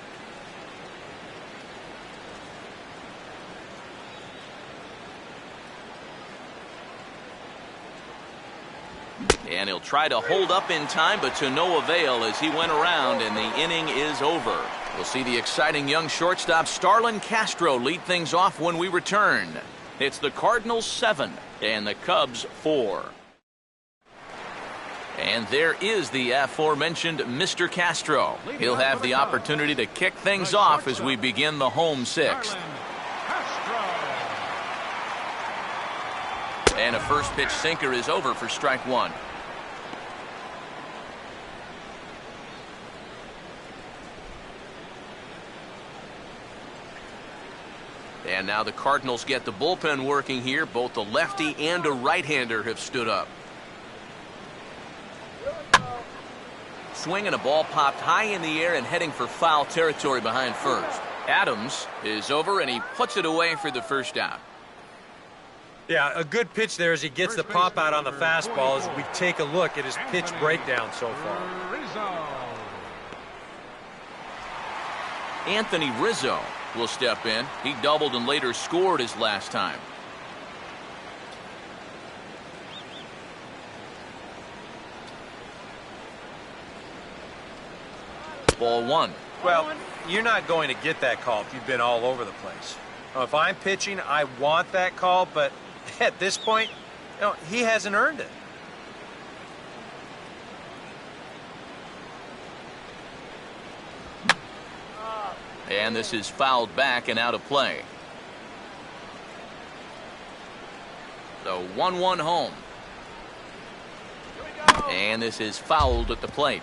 And he'll try to hold up in time, but to no avail as he went around and the inning is over. We'll see the exciting young shortstop Wellington Castillo lead things off when we return. It's the Cardinals 7 and the Cubs 4. And there is the aforementioned Mr. Castro. He'll have the opportunity to kick things off as we begin the home 6th. And a first pitch sinker is over for strike 1. And now the Cardinals get the bullpen working here. Both the lefty and a right-hander have stood up. Swing and a ball popped high in the air and heading for foul territory behind first. Adams is over and he puts it away for the first out. Yeah, a good pitch there as he gets the pop out on the fastball as we take a look at his pitch breakdown so far. Anthony Rizzo will step in. He doubled and later scored his last time. Ball one. Well, you're not going to get that call if you've been all over the place. Now, if I'm pitching, I want that call, but at this point, he hasn't earned it. And this is fouled back and out of play. So 1-1 home. And this is fouled at the plate.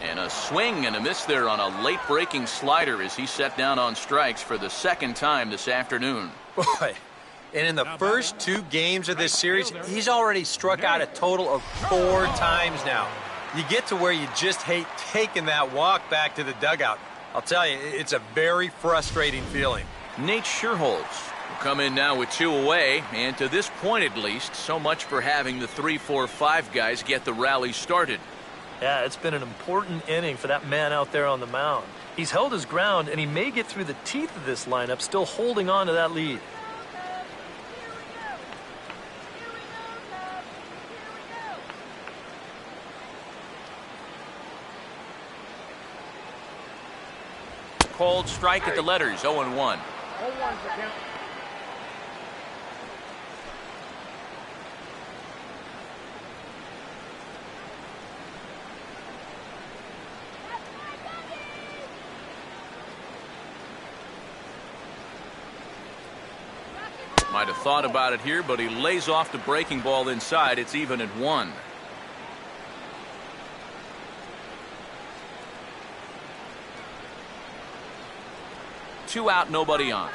And a swing and a miss there on a late breaking slider as he set down on strikes for the second time this afternoon. Boy. And in the first 2 games of this series, he's already struck out a total of 4 times now. You get to where you just hate taking that walk back to the dugout. I'll tell you, it's a very frustrating feeling. Nate Scherholz will come in now with 2 away, and to this point at least, so much for having the 3-4-5 guys get the rally started. Yeah, it's been an important inning for that man out there on the mound. He's held his ground, and he may get through the teeth of this lineup, still holding on to that lead. Called strike at the letters, 0-1. 0-1's the count. Might have thought about it here, but he lays off the breaking ball inside. It's even at 1. Two out, nobody on.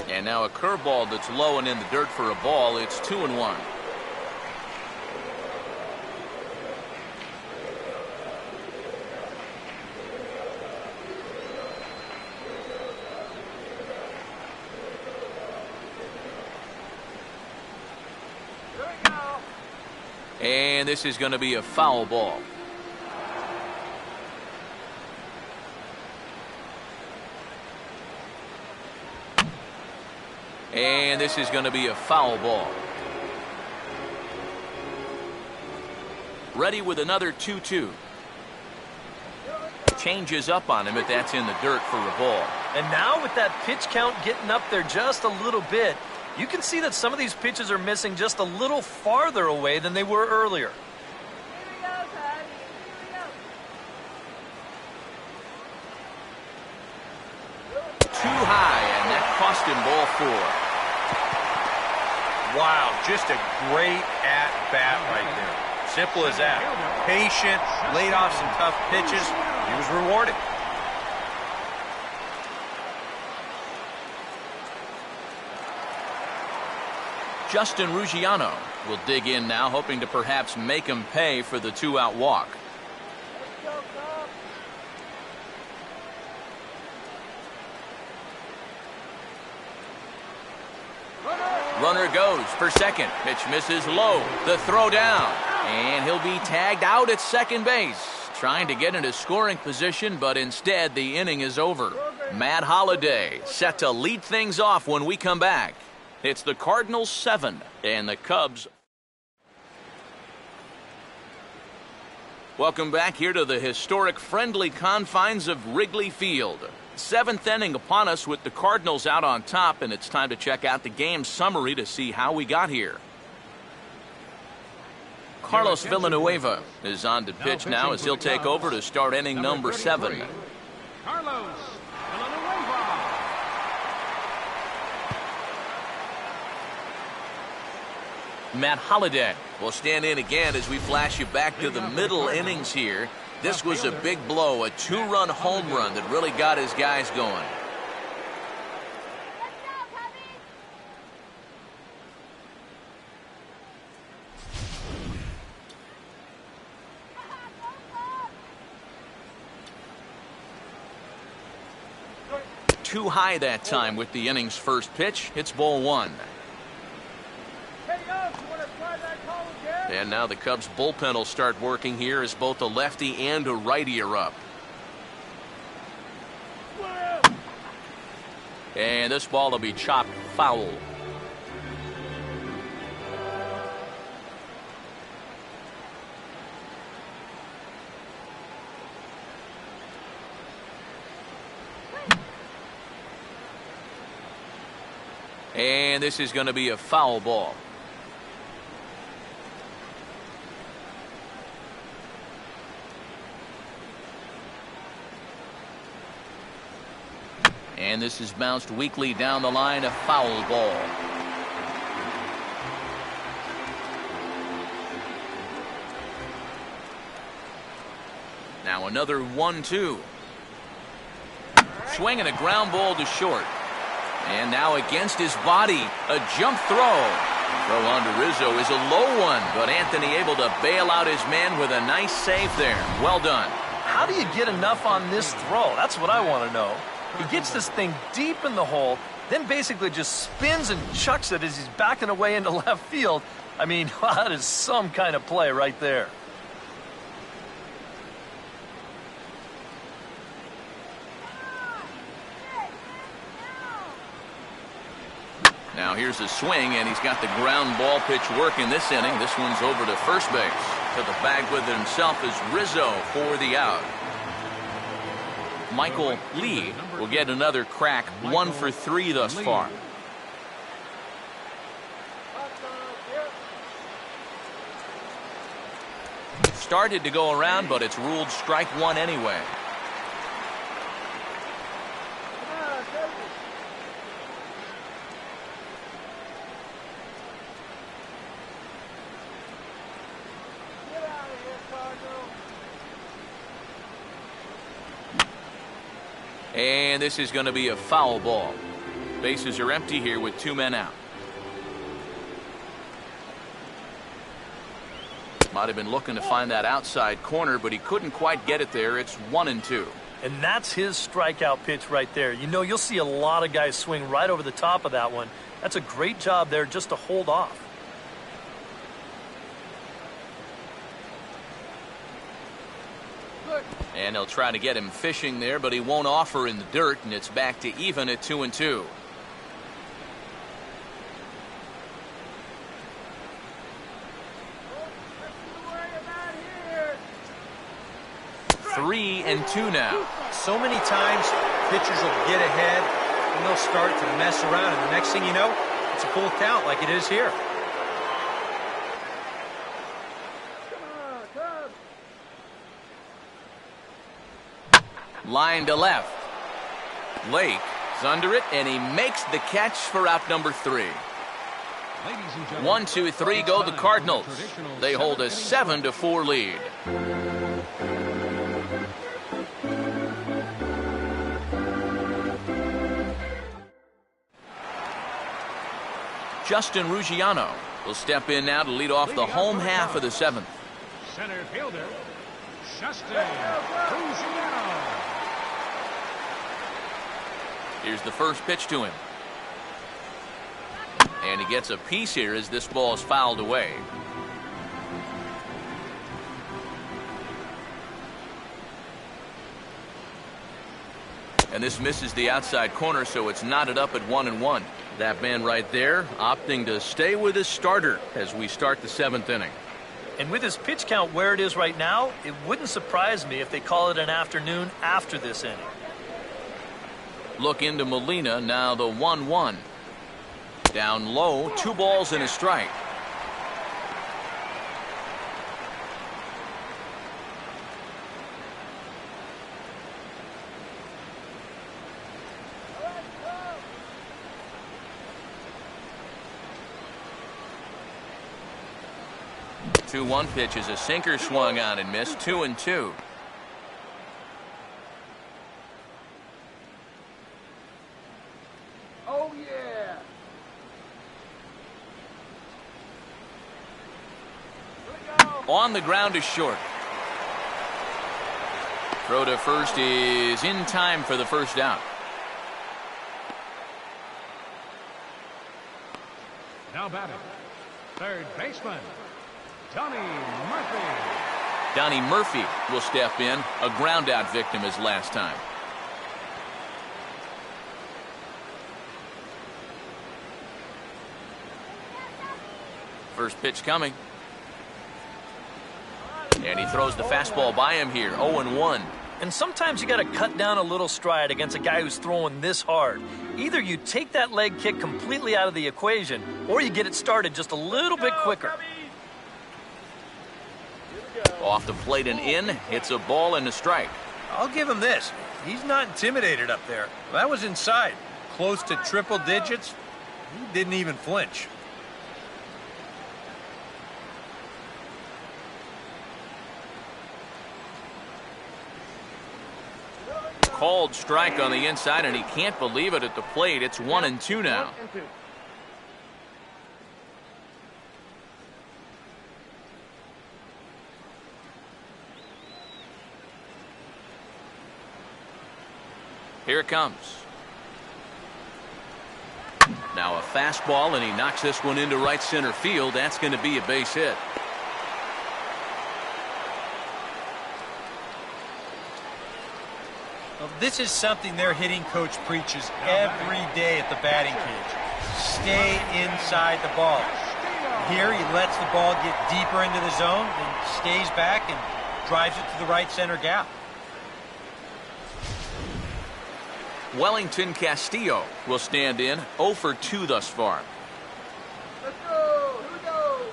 And now a curveball that's low and in the dirt for a ball. It's 2-1. And this is going to be a foul ball. And this is going to be a foul ball. Ready with another 2-2. Changes up on him, but that's in the dirt for a ball. And now with that pitch count getting up there just a little bit, you can see that some of these pitches are missing just a little farther away than they were earlier. Too high, and that cost him ball 4. Wow, just a great at-bat right there. Simple as that. Patient, laid off some tough pitches. He was rewarded. Justin Ruggiano will dig in now, hoping to perhaps make him pay for the 2-out walk. Runner goes for second. Pitch misses low. The throw down. And he'll be tagged out at second base. Trying to get into scoring position, but instead the inning is over. Matt Holliday set to lead things off when we come back. It's the Cardinals 7 and the Cubs. Welcome back here to the historic friendly confines of Wrigley Field. 7th inning upon us with the Cardinals out on top, and it's time to check out the game summary to see how we got here. Carlos Villanueva is on to pitch now as he'll take over to start inning number 7. Carlos Villanueva. Matt Holliday will stand in again as we flash you back to the middle innings here. This was a big blow, a 2-run home run that really got his guys going. Too high that time with the inning's first pitch. It's ball 1. And now the Cubs bullpen will start working here as both a lefty and a righty are up. And this ball will be chopped foul. And this is going to be a foul ball. And this is bounced weakly down the line, a foul ball. Now another 1-2. Swinging a ground ball to short. And now against his body, a jump throw. Throw on to Rizzo is a low one, but Anthony able to bail out his man with a nice save there. Well done. How do you get enough on this throw? That's what I want to know. He gets this thing deep in the hole, then basically just spins and chucks it as he's backing away into left field. I mean, that is some kind of play right there. Now here's a swing, and he's got the ground ball pitch working this inning. This one's over to first base. To the bag with it himself is Rizzo for the out. Michael Lee will get another crack, 1 for 3 thus far. Started to go around, but it's ruled strike 1 anyway. And this is going to be a foul ball. Bases are empty here with 2 men out. Might have been looking to find that outside corner, but he couldn't quite get it there. It's 1-2. And that's his strikeout pitch right there. You know, you'll see a lot of guys swing right over the top of that one. That's a great job there just to hold off. And they'll try to get him fishing there, but he won't offer in the dirt, and it's back to even at 2-2. Three and 2 now. So many times pitchers will get ahead and they'll start to mess around, and the next thing you know, it's a full count like it is here. Line to left. Lake is under it, and he makes the catch for out number 3. 1, 2, 3 go the Cardinals. They hold a 7-4 lead. Justin Ruggiano will step in now to lead off the home half of the 7th. Center fielder, Justin Ruggiano. Here's the first pitch to him. And he gets a piece here as this ball is fouled away. And this misses the outside corner, so it's knotted up at 1-1. That man right there opting to stay with his starter as we start the 7th inning. And with his pitch count where it is right now, it wouldn't surprise me if they call it an afternoon after this inning. Look into Molina, now the 1-1. Down low, 2 balls and a strike. The 2-1 pitch is a sinker swung on and missed. 2-2. Oh, yeah. On the ground is short. Throw to first is in time for the first out. Now batting, third baseman, Donnie Murphy. Donnie Murphy will step in, a ground out victim as last time. First pitch coming. And he throws the fastball by him here, 0-1. And sometimes you got to cut down a little stride against a guy who's throwing this hard. Either you take that leg kick completely out of the equation, or you get it started just a little bit quicker. Off the plate and in, it's a ball and a strike. I'll give him this. He's not intimidated up there. That was inside. Close to triple digits. He didn't even flinch. Called strike on the inside, and he can't believe it at the plate. It's 1-2 now. Here it comes. Now a fastball, and he knocks this one into right center field. That's going to be a base hit. Well, this is something their hitting coach preaches every day at the batting cage. Stay inside the ball. Here he lets the ball get deeper into the zone, then stays back and drives it to the right center gap. Wellington Castillo will stand in, 0 for 2 thus far. Let's go. Here we go.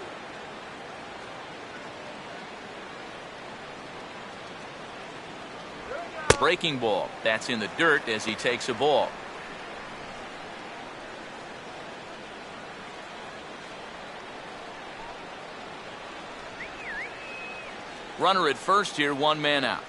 Breaking ball. That's in the dirt as he takes a ball. Runner at first here, 1 man out.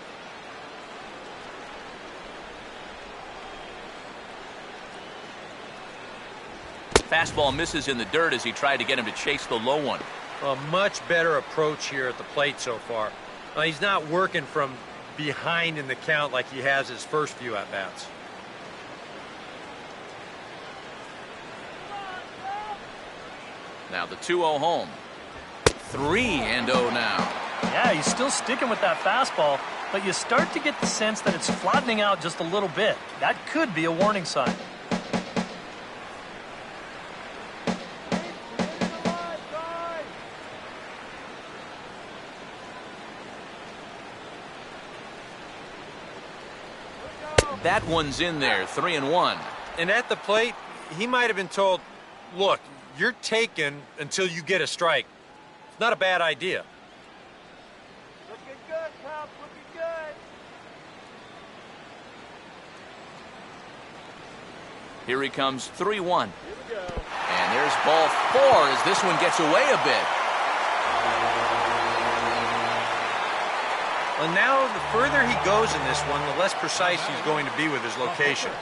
Fastball misses in the dirt as he tried to get him to chase the low one. A much better approach here at the plate so far. He's not working from behind in the count like he has his first few at-bats. Now the 2-0 home. 3-0 now. Yeah, he's still sticking with that fastball, but you start to get the sense that it's flattening out just a little bit. That could be a warning sign. That one's in there, 3-1. And at the plate, he might have been told, look, you're taken until you get a strike. It's not a bad idea. Looking good, Pop. Looking good. Here he comes, 3-1. Here we go. And there's ball 4 as this one gets away a bit. Well, now the further he goes in this one, the less precise he's going to be with his location.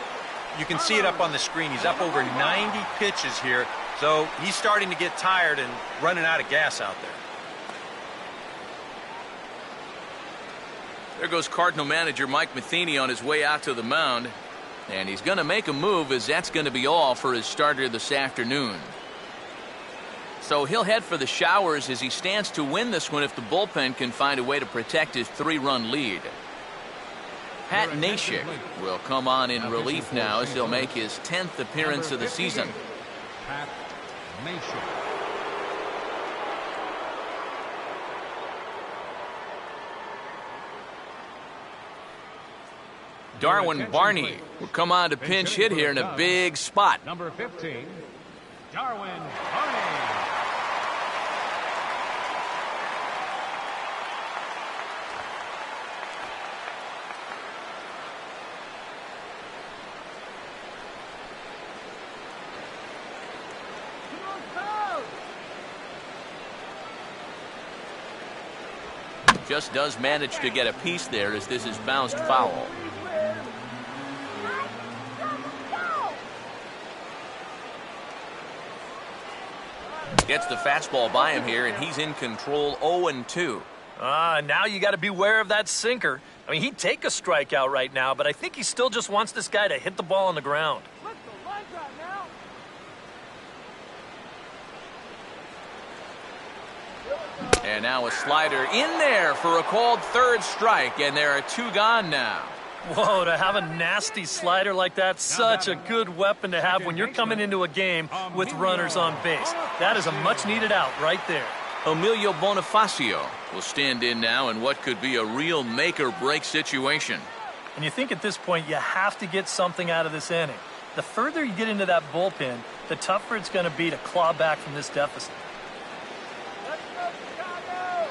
You can see it up on the screen. He's up over 90 pitches here, so he's starting to get tired and running out of gas out there. There goes Cardinal manager Mike Matheny on his way out to the mound. And he's going to make a move, as that's going to be all for his starter this afternoon. So he'll head for the showers as he stands to win this one if the bullpen can find a way to protect his 3-run lead. Pat Nashik will come on in relief now as he'll make his 10th appearance of the season. Pat Nashik. Darwin Barney will come on to pinch hit here in a big spot. Number 15, Darwin Barney. Just does manage to get a piece there as this is bounced foul. Gets the fastball by him here, and he's in control, 0-2. Now you got to beware of that sinker. I mean, he'd take a strikeout right now, but I think he still just wants this guy to hit the ball on the ground. Let the lines out now. And now a slider in there for a called third strike, and there are 2 gone now. Whoa, to have a nasty slider like that, such a good weapon to have when you're coming into a game with runners on base. That is a much-needed out right there. Emilio Bonifacio will stand in now in what could be a real make-or-break situation. And you think at this point you have to get something out of this inning. The further you get into that bullpen, the tougher it's going to be to claw back from this deficit. Let's go, Chicago!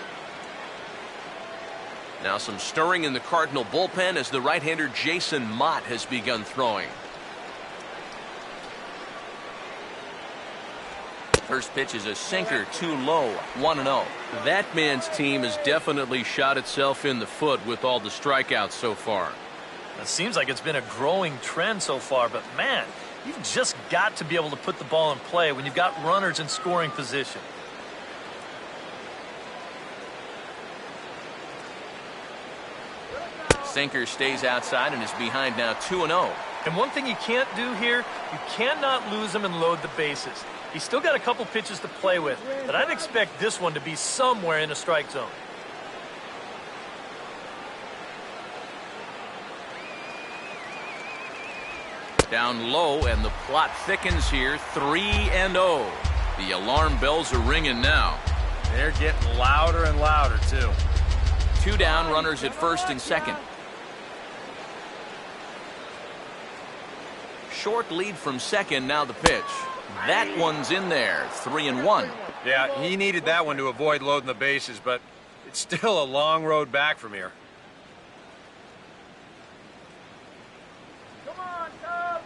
Now some stirring in the Cardinal bullpen as the right-hander Jason Mott has begun throwing. First pitch is a sinker, too low, 1-0. That man's team has definitely shot itself in the foot with all the strikeouts so far. It seems like it's been a growing trend so far, but man, you've just got to be able to put the ball in play when you've got runners in scoring position. Sinker stays outside and is behind now 2-0. And one thing you can't do here, you cannot lose him and load the bases. He's still got a couple pitches to play with, but I'd expect this one to be somewhere in a strike zone. Down low, and the plot thickens here, 3-0. The alarm bells are ringing now. They're getting louder and louder, too. 2 down, runners at first and second. Short lead from second, now the pitch. That one's in there, 3-1. Yeah, he needed that one to avoid loading the bases, but it's still a long road back from here. Come on, Cubs!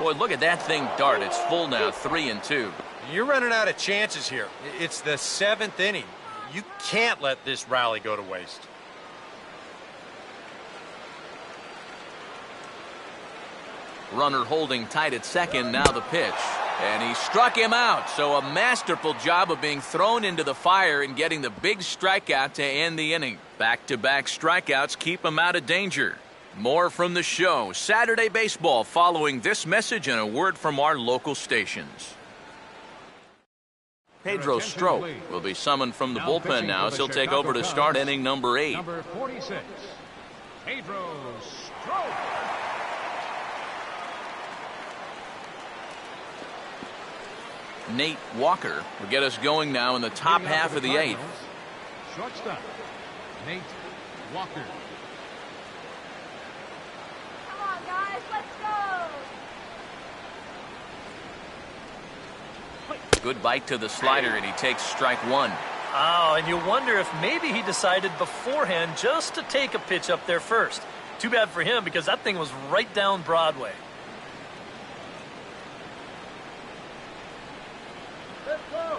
Boy, look at that thing dart. It's full now, 3-2. You're running out of chances here. It's the 7th inning. You can't let this rally go to waste. Runner holding tight at second, now the pitch. And he struck him out, so a masterful job of being thrown into the fire and getting the big strikeout to end the inning. Back-to-back strikeouts keep him out of danger. More from the show, Saturday Baseball, following this message and a word from our local stations. Pedro Strop will be summoned from the bullpen now as he'll take over to start inning number 8. Number 46, Pedro Strop. Nate Walker will get us going now in the top half of the 8th. Shortstop, Nate Walker. Come on, guys, let's go! Good bite to the slider, and he takes strike 1. Oh, and you wonder if maybe he decided beforehand just to take a pitch up there first. Too bad for him because that thing was right down Broadway. Let's go!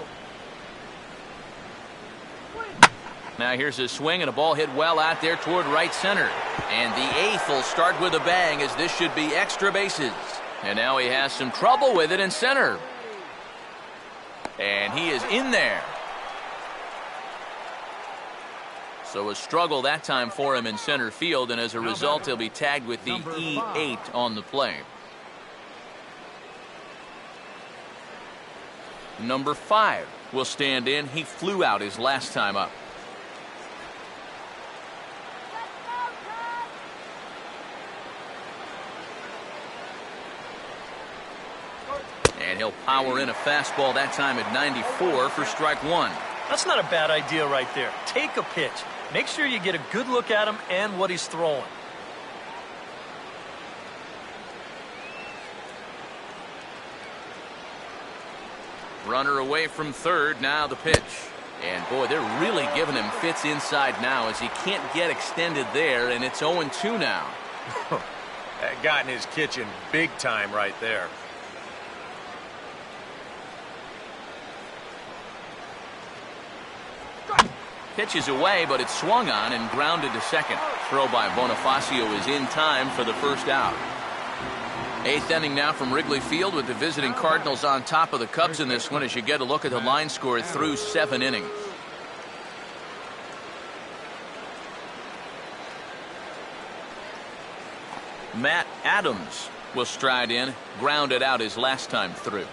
Now here's a swing and a ball hit well out there toward right center. And the 8th will start with a bang as this should be extra bases. And now he has some trouble with it in center. And he is in there. So a struggle that time for him in center field, and as a result he'll be tagged with the E8 on the play. Number 5 will stand in. He flew out his last time up. And he'll power in a fastball that time at 94 for strike 1. That's not a bad idea right there. Take a pitch. Make sure you get a good look at him and what he's throwing. Runner away from third, now the pitch. And boy, they're really giving him fits inside now as he can't get extended there, and it's 0-2 now. That got in his kitchen big time right there. Pitch is away, but it's swung on and grounded to second. Throw by Bonifacio is in time for the first out. 8th inning now from Wrigley Field with the visiting Cardinals on top of the Cubs in this one as you get a look at the line score through 7 innings. Matt Adams will stride in, grounded out his last time through.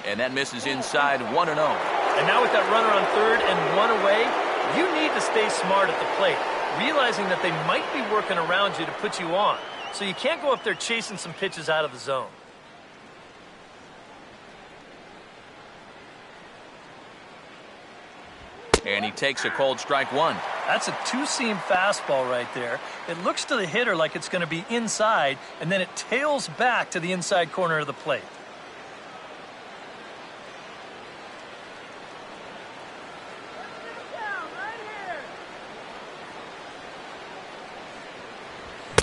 And that misses inside 1-0. And now with that runner on third and one away, you need to stay smart at the plate, realizing that they might be working around you to put you on. So you can't go up there chasing some pitches out of the zone. And he takes a cold strike one. That's a two-seam fastball right there. It looks to the hitter like it's going to be inside, and then it tails back to the inside corner of the plate.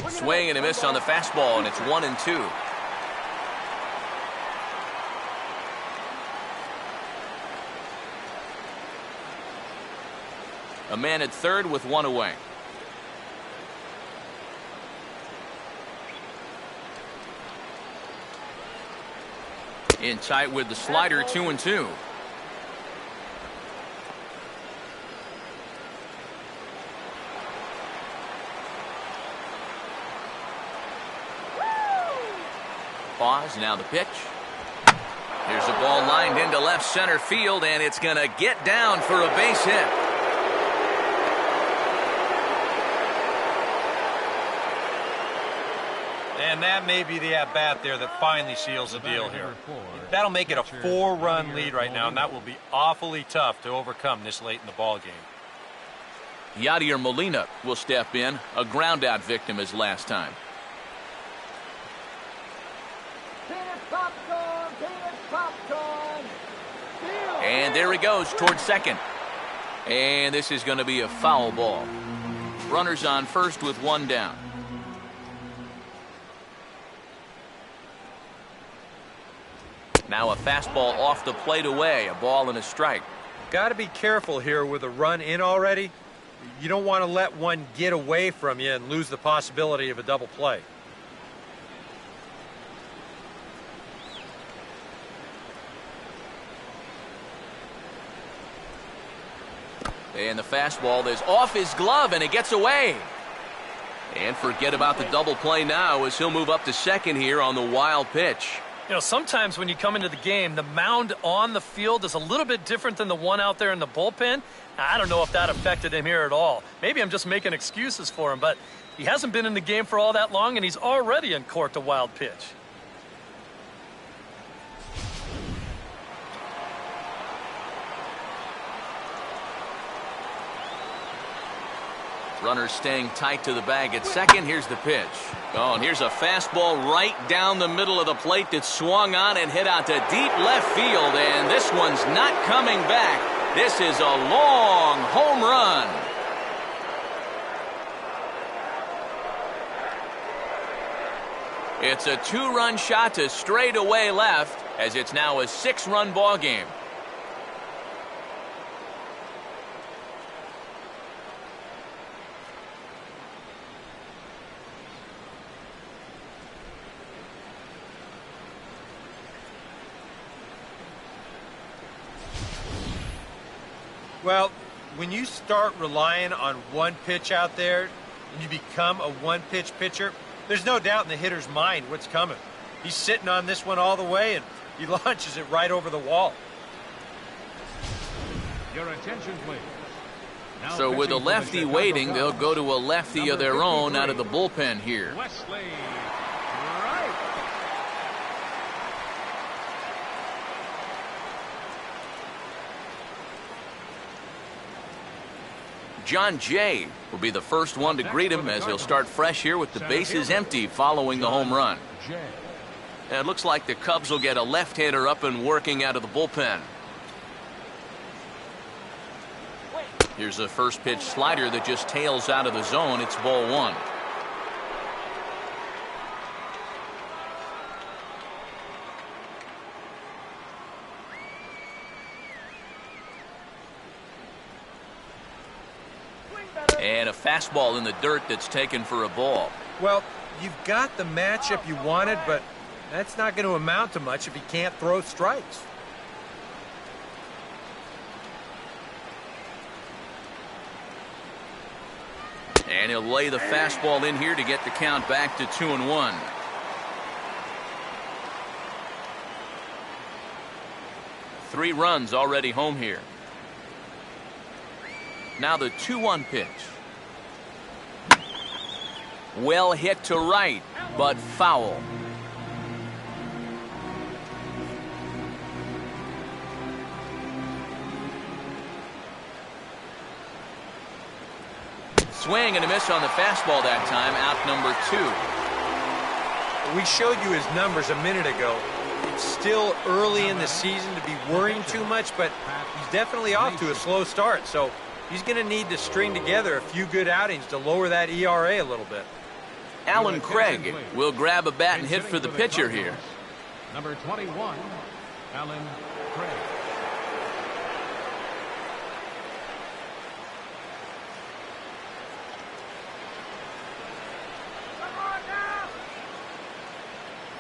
Swing and a miss on the fastball, and it's 1-2. A man at third with one away. In tight with the slider, 2-2. Pause, now the pitch. Here's a ball lined into left center field, and it's going to get down for a base hit. And that may be the at-bat there that finally seals the deal here. That'll make it a 4-run lead right now, and that will be awfully tough to overcome this late in the ball game. Yadier Molina will step in, a ground-out victim as last time. And there he goes towards second. And this is going to be a foul ball. Runners on first with one down. Now a fastball off the plate away, a ball and a strike. Got to be careful here with a run in already. You don't want to let one get away from you and lose the possibility of a double play. And the fastball is off his glove, and it gets away. And forget about the double play now as he'll move up to second here on the wild pitch. You know, sometimes when you come into the game, the mound on the field is a little bit different than the one out there in the bullpen. I don't know if that affected him here at all. Maybe I'm just making excuses for him, but he hasn't been in the game for all that long, and he's already in court to wild pitch. Runner staying tight to the bag at second. Here's the pitch. Oh, and here's a fastball right down the middle of the plate that swung on and hit out to deep left field. And this one's not coming back. This is a long home run. It's a 2-run shot to straightaway left as it's now a 6-run ball game. Well, when you start relying on one pitch out there and you become a one-pitch pitcher, there's no doubt in the hitter's mind what's coming. He's sitting on this one all the way, and he launches it right over the wall. Your attention, please. Now So with a pitching for the lefty Chicago waiting, they'll Cubs, go to a lefty of number their own 53, out of the bullpen here. Wesley Wright. John Jay will be the first one to greet him as he'll start fresh here with the bases empty following the home run. And it looks like the Cubs will get a left-hander up and working out of the bullpen. Here's a first pitch slider that just tails out of the zone. It's ball one. And a fastball in the dirt that's taken for a ball. Well, you've got the matchup you wanted, but that's not going to amount to much if he can't throw strikes. And he'll lay the fastball in here to get the count back to 2-1. 3 runs already home here. Now the 2-1 pitch. Well hit to right, but foul. Swing and a miss on the fastball that time, out number 2. We showed you his numbers a minute ago. It's still early in the season to be worrying too much, but he's definitely off to a slow start, so he's going to need to string together a few good outings to lower that ERA a little bit. Alan Craig will grab a bat and hit for the pitcher here. Number 21, Alan Craig.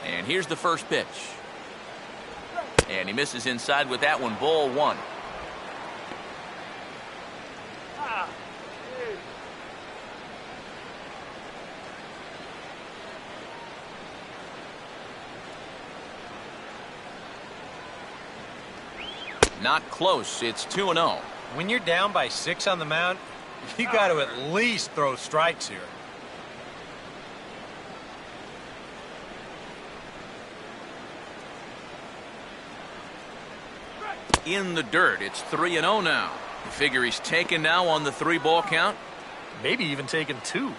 And here's the first pitch. And he misses inside with that one, ball 1. Not close. It's 2-0. When you're down by 6 on the mound, you got to at least throw strikes here. In the dirt. It's 3-0 now. You figure he's taken now on the 3-ball count? Maybe even taken 2.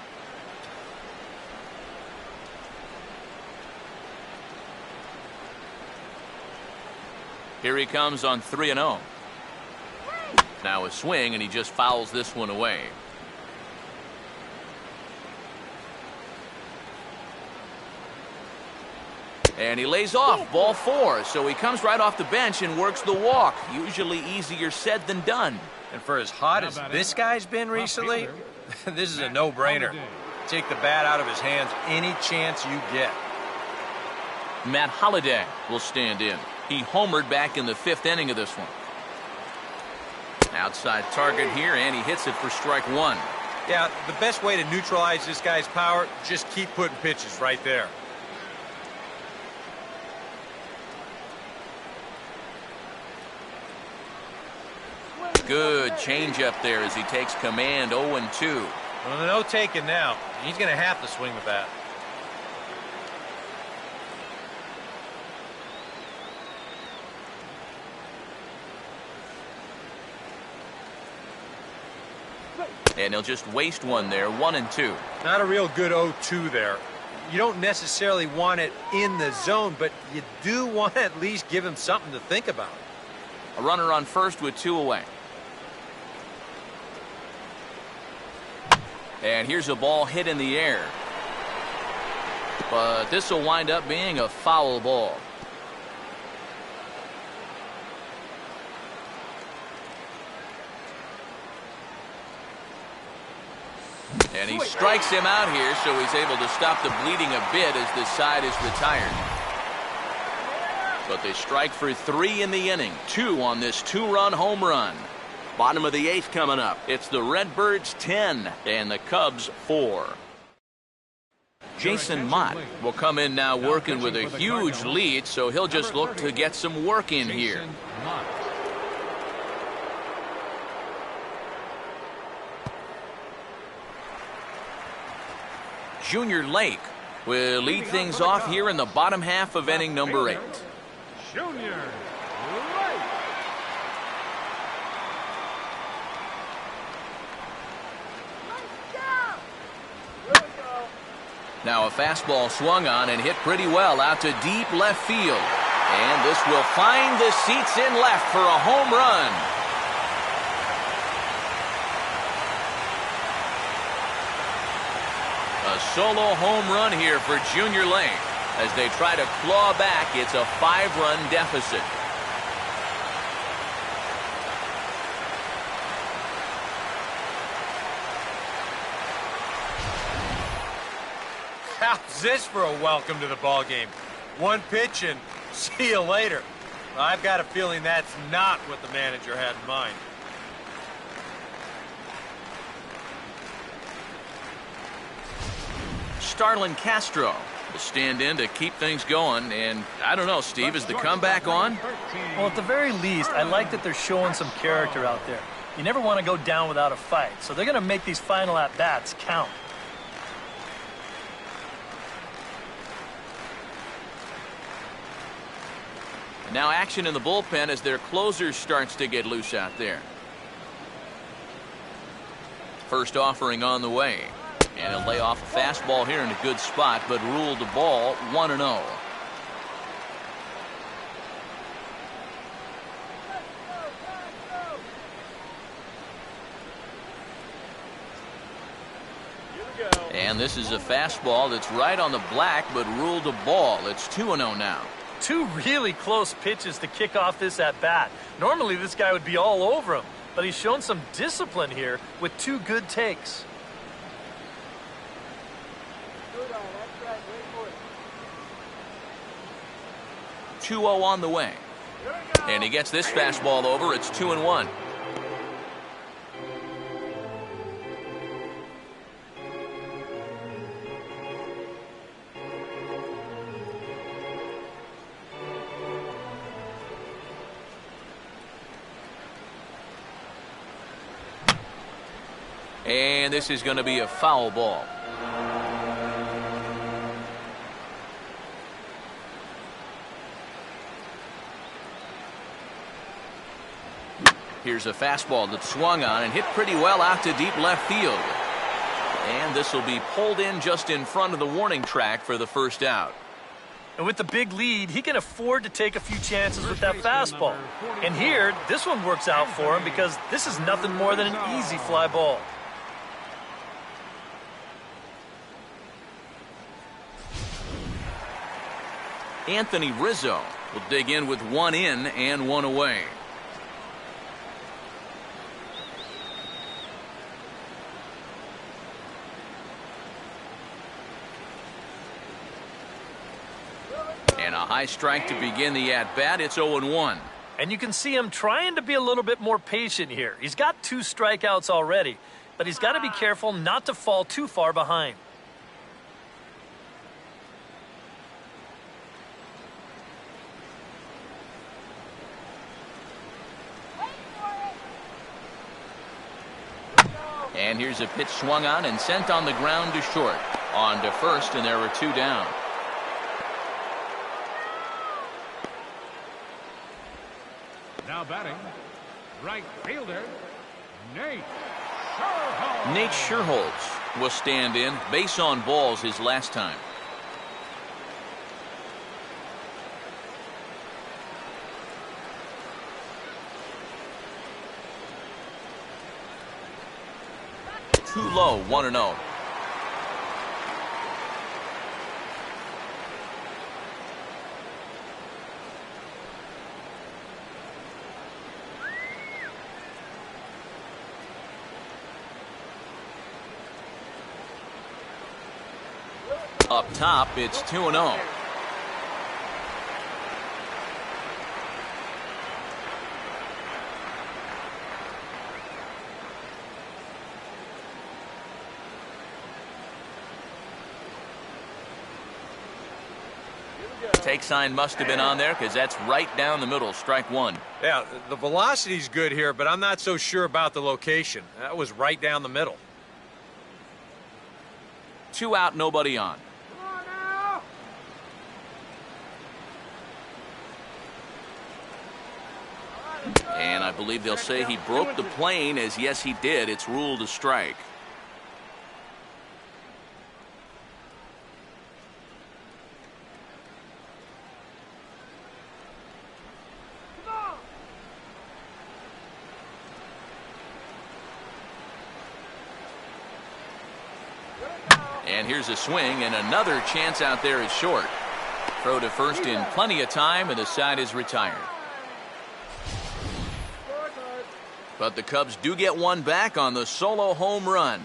Here he comes on 3-0. Now a swing, and he just fouls this one away. And he lays off, ball 4, so he comes right off the bench and works the walk. Usually easier said than done. And for as hot as this guy's been recently, this is a no-brainer. Take the bat out of his hands any chance you get. Matt Holliday will stand in. He homered back in the 5th inning of this one. Outside target here, and he hits it for strike 1. Yeah, the best way to neutralize this guy's power, just keep putting pitches right there. Good changeup there as he takes command. 0-2. Well, no taking now. He's going to have to swing the bat. And he'll just waste one there. 1-2. Not a real good 0-2 there. You don't necessarily want it in the zone, but you do want to at least give him something to think about. A runner on first with 2 away. And here's a ball hit in the air. But this will wind up being a foul ball. And he strikes him out here, so he's able to stop the bleeding a bit as this side is retired. But they strike for 3 in the inning. 2 on this 2-run home run. Bottom of the 8th coming up. It's the Redbirds 10 and the Cubs 4. Jason Mott will come in now working with a huge lead, so he'll just look to get some work in here. Junior Lake will lead things off here in the bottom half of inning number 8. Junior Lake. Now a fastball swung on and hit pretty well out to deep left field. And this will find the seats in left for a home run. A solo home run here for Junior Lake. As they try to claw back, it's a 5-run deficit. How's this for a welcome to the ball game? One pitch and see you later. I've got a feeling that's not what the manager had in mind. Starlin Castro to stand in to keep things going. And I don't know, Steve, is the comeback on? Well, at the very least, I like that they're showing some character out there. You never want to go down without a fight, so they're going to make these final at-bats count. Now action in the bullpen as their closer starts to get loose out there. First offering on the way. And he'll lay off a fastball here in a good spot, but ruled the ball 1-0. And this is a fastball that's right on the black, but ruled a ball. It's 2-0 now. Two really close pitches to kick off this at-bat. Normally this guy would be all over him, but he's shown some discipline here with two good takes. 2-0 on the way. And he gets this fastball over. It's 2-1. And this is going to be a foul ball. Here's a fastball that swung on and hit pretty well out to deep left field. And this will be pulled in just in front of the warning track for the first out. And with the big lead, he can afford to take a few chances with that fastball. And here, this one works out for him because this is nothing more than an easy fly ball. Anthony Rizzo will dig in with one in and one away. And a high strike to begin the at-bat. It's 0-1. And you can see him trying to be a little bit more patient here. He's got 2 strikeouts already, but he's got to be careful not to fall too far behind. And here's a pitch swung on and sent on the ground to short. On to first, and there were 2 down. Now batting, right fielder, Nate Sherholtz. Nate Sherholtz will stand in. Base on balls his last time. Too low, 1-0. Up top, it's 2-0. Take sign must have been on there because that's right down the middle, strike one. Yeah, the velocity's good here, but I'm not so sure about the location. That was right down the middle. 2 out, nobody on. Come on now! And I believe they'll say he broke the plane, as yes he did. It's ruled a strike. And here's a swing, and another chance out there is short. Throw to first in plenty of time, and the side is retired. But the Cubs do get one back on the solo home run.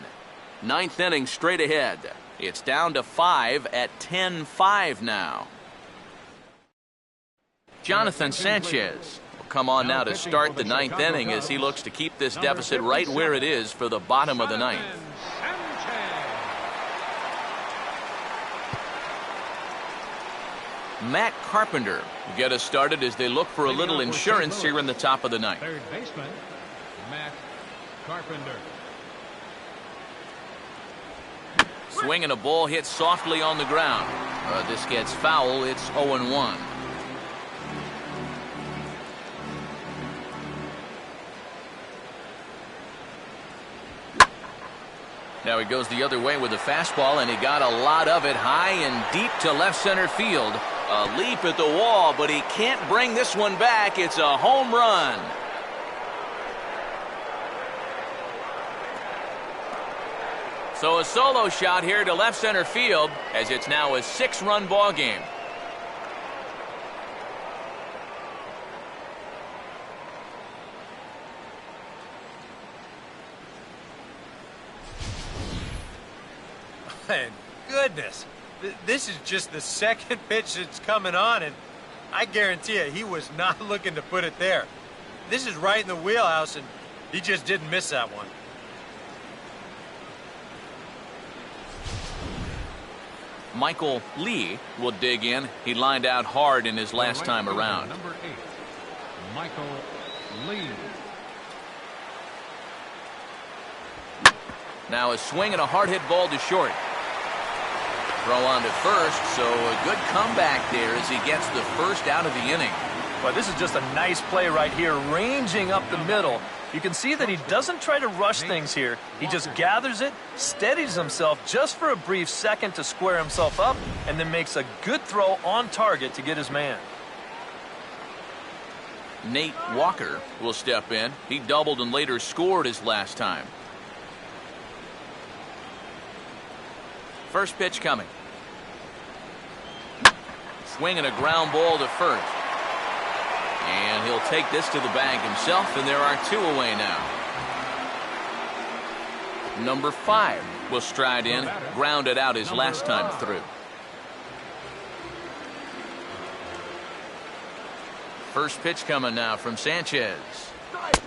9th inning straight ahead. It's down to 5 at 10-5 now. Jonathan Sanchez will come on now to start the 9th inning as he looks to keep this deficit right where it is for the bottom of the 9th. Matt Carpenter will get us started as they look for a little insurance here in the top of the ninth. Third baseman, Matt Carpenter. Swinging a ball hit softly on the ground. This gets foul. It's 0-1. Now he goes the other way with a fastball, and he got a lot of it high and deep to left center field. A leap at the wall, but he can't bring this one back. It's a home run. So a solo shot here to left center field, as it's now a 6-run ball game. And goodness, this is just the second pitch that's coming on, and I guarantee you he was not looking to put it there. This is right in the wheelhouse, and he just didn't miss that one. Michael Lee will dig in. He lined out hard in his last time around. Number 8, Michael Lee. Now a swing and a hard hit ball to short. Throw on to first, so a good comeback there as he gets the first out of the inning. Well, this is just a nice play right here, ranging up the middle. You can see that he doesn't try to rush things here. He just gathers it, steadies himself just for a brief second to square himself up, and then makes a good throw on target to get his man. Nate Walker will step in. He doubled and later scored his last time. First pitch coming. Swinging a ground ball to first. And he'll take this to the bag himself, and there are 2 away now. Number 5 will stride in, grounded out his last time through. First pitch coming now from Sanchez.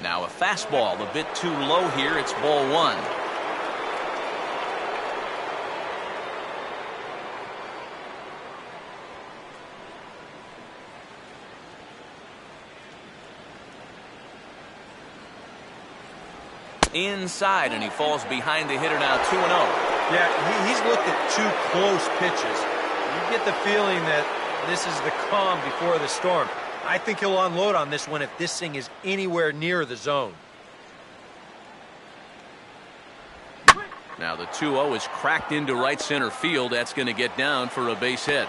Now a fastball a bit too low here. It's ball 1. Inside, and he falls behind the hitter now 2-0. Yeah, he's looked at 2 close pitches. You get the feeling that this is the calm before the storm. I think he'll unload on this one if this thing is anywhere near the zone. Now the 2-0 is cracked into right center field. That's going to get down for a base hit.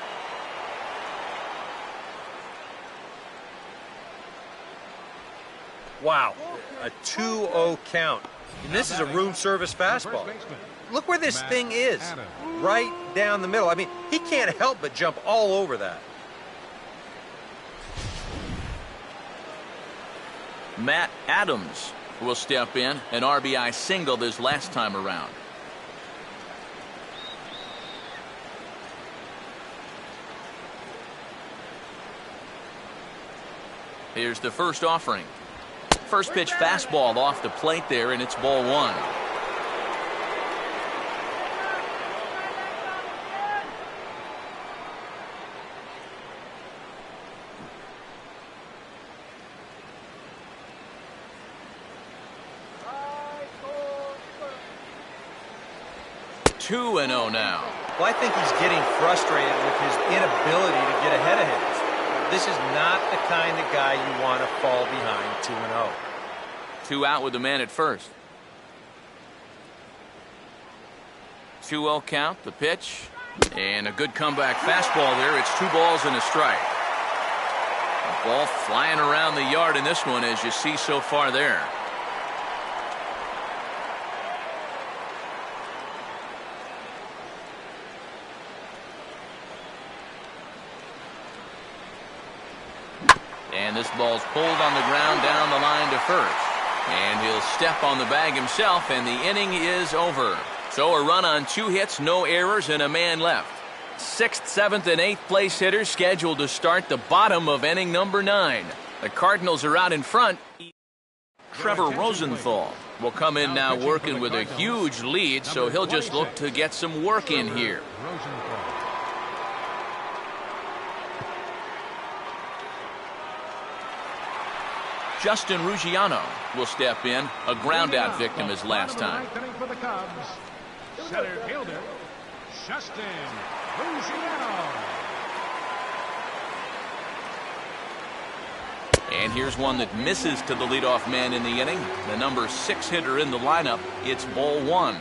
Wow, a 2-0 count. And this is a room service fastball. Look where this thing is, right down the middle. I mean, he can't help but jump all over that. Matt Adams will step in, an RBI single this last time around. Here's the first offering. First pitch fastball off the plate there, and it's ball 1. Two and 0 now. Well, I think he's getting frustrated with his inability to get ahead of him. This is not the kind of guy you want to fall behind 2-0. 2 out with the man at first. 2-0 count, the pitch, and a good comeback fastball there. It's 2 balls and a strike. A ball flying around the yard in this one, as you see so far there. And this ball's pulled on the ground down the line to first. And he'll step on the bag himself, and the inning is over. So a run on 2 hits, no errors, and a man left. 6th, 7th, and 8th place hitters scheduled to start the bottom of inning number 9. The Cardinals are out in front. Trevor Rosenthal will come in now working with a huge lead, so he'll just look to get some work in here. Justin Ruggiano will step in, a ground-out victim as last time. For the Cubs, center fielder, Justin Ruggiano. And here's one that misses to the leadoff man in the inning. The number 6 hitter in the lineup. It's ball 1.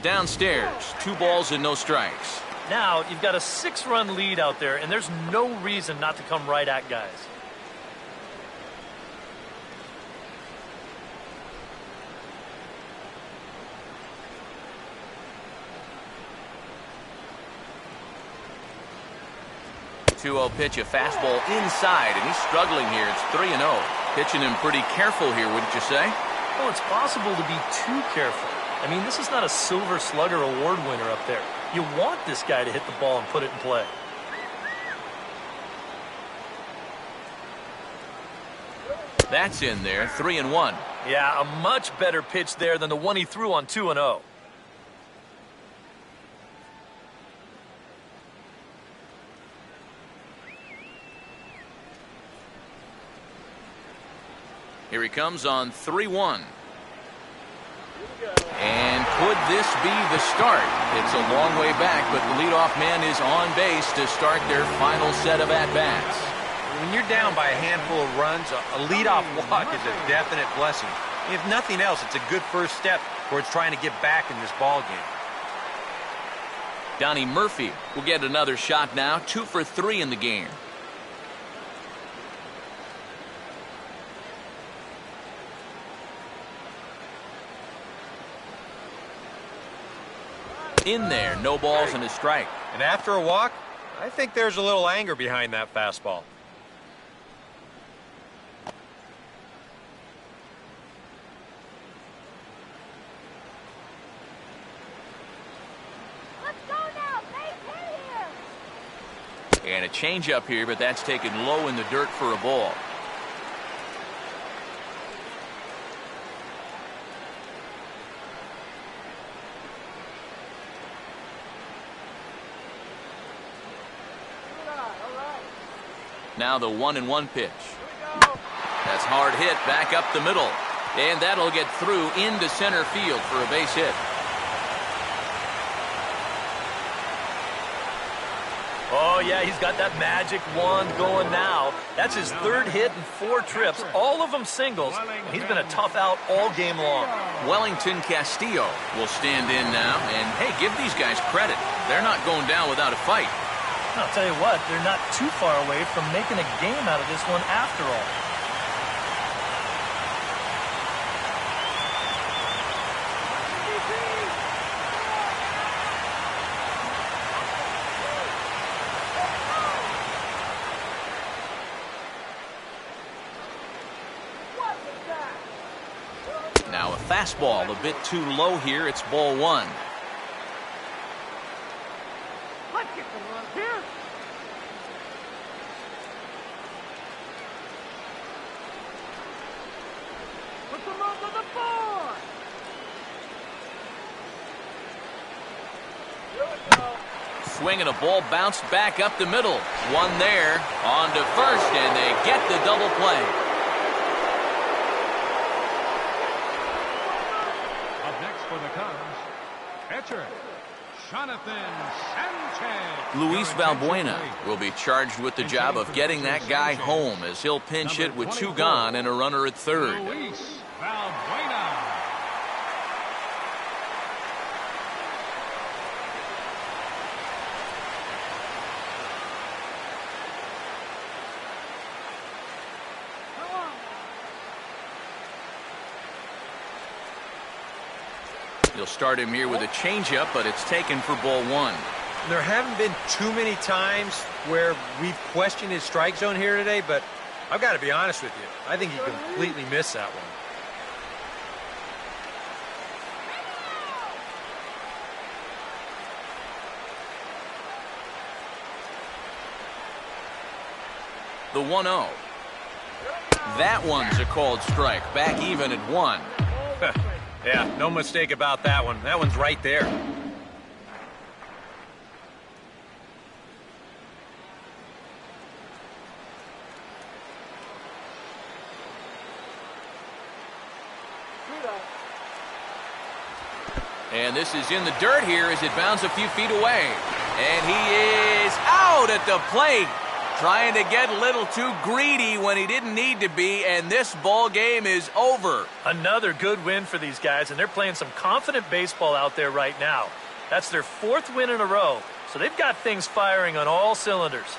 Downstairs, 2 balls and no strikes. Now you've got a 6-run lead out there, and there's no reason not to come right at guys. Two-0 pitch, a fastball inside, and he's struggling here. It's 3-0. Pitching him pretty careful here, wouldn't you say? Well, it's possible to be too careful. I mean, this is not a Silver Slugger award winner up there. You want this guy to hit the ball and put it in play. That's in there, 3-1. Yeah, a much better pitch there than the one he threw on 2-0. Here he comes on 3-1. And could this be the start? It's a long way back, but the leadoff man is on base to start their final set of at-bats. When you're down by a handful of runs, a leadoff walk is a definite blessing. If nothing else, it's a good first step towards trying to get back in this ball game. Donnie Murphy will get another shot now, 2 for 3 in the game. In there, no balls and a strike. And after a walk, I think there's a little anger behind that fastball. Let's go now. Base hit here. And a changeup here, but that's taken low in the dirt for a ball. Now the 1-1 pitch. That's hard hit back up the middle. And that'll get through into center field for a base hit. Oh, yeah, he's got that magic wand going now. That's his 3rd hit in 4 trips, all of them singles. He's been a tough out all game long. Wellington Castillo will stand in now. And, hey, give these guys credit. They're not going down without a fight. I'll tell you what, they're not too far away from making a game out of this one after all. Now a fastball a bit too low here. It's ball 1. Let's get some runs here. Put some runs on the board. Here we go. Swing and a ball bounced back up the middle. One there, on to first, and they get the double play. Up next for the Cubs, pitcher, Jonathan Sanchez. Luis Valbuena will be charged with the job of getting that guy home as he'll pinch hit with 2 gone and a runner at third. Luis Valbuena. You'll start him here with a changeup, but it's taken for ball 1. There haven't been too many times where we've questioned his strike zone here today, but I've got to be honest with you. I think he completely missed that one. The 1-0. That one's a called strike. Back even at 1. Yeah, no mistake about that one. That one's right there. And this is in the dirt here as it bounds a few feet away. And he is out at the plate. Trying to get a little too greedy when he didn't need to be, and this ball game is over. Another good win for these guys, and they're playing some confident baseball out there right now. That's their 4th win in a row, so they've got things firing on all cylinders.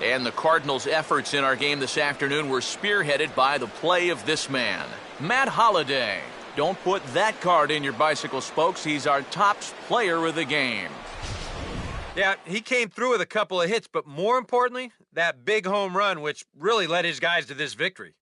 And the Cardinals' efforts in our game this afternoon were spearheaded by the play of this man, Matt Holliday. Don't put that card in your bicycle spokes. He's our top player of the game. Yeah, he came through with a couple of hits, but more importantly, that big home run, which really led his guys to this victory.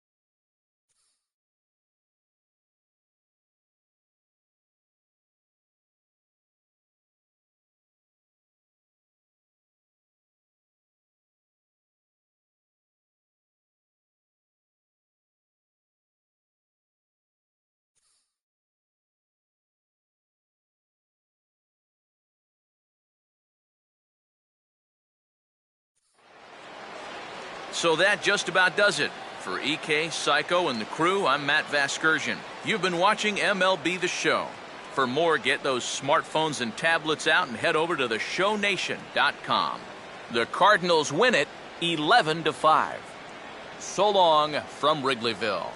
So that just about does it. For EK, Psycho, and the crew, I'm Matt Vasgersian. You've been watching MLB The Show. For more, get those smartphones and tablets out and head over to theshownation.com. The Cardinals win it 11-5. So long from Wrigleyville.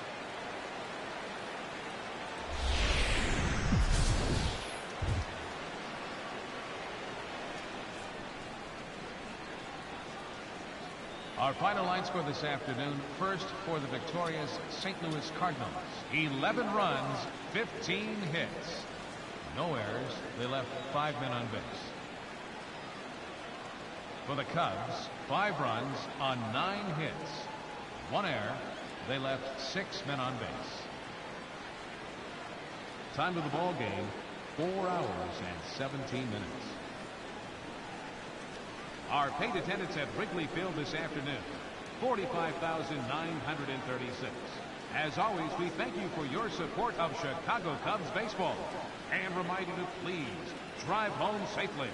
Our final line score this afternoon. First for the victorious St. Louis Cardinals. 11 runs, 15 hits. No errors. They left 5 men on base. For the Cubs, 5 runs on 9 hits. 1 error. They left 6 men on base. Time of the ball game, 4 hours and 17 minutes. Our paid attendance at Wrigley Field this afternoon, 45,936. As always, we thank you for your support of Chicago Cubs baseball and remind you to please drive home safely.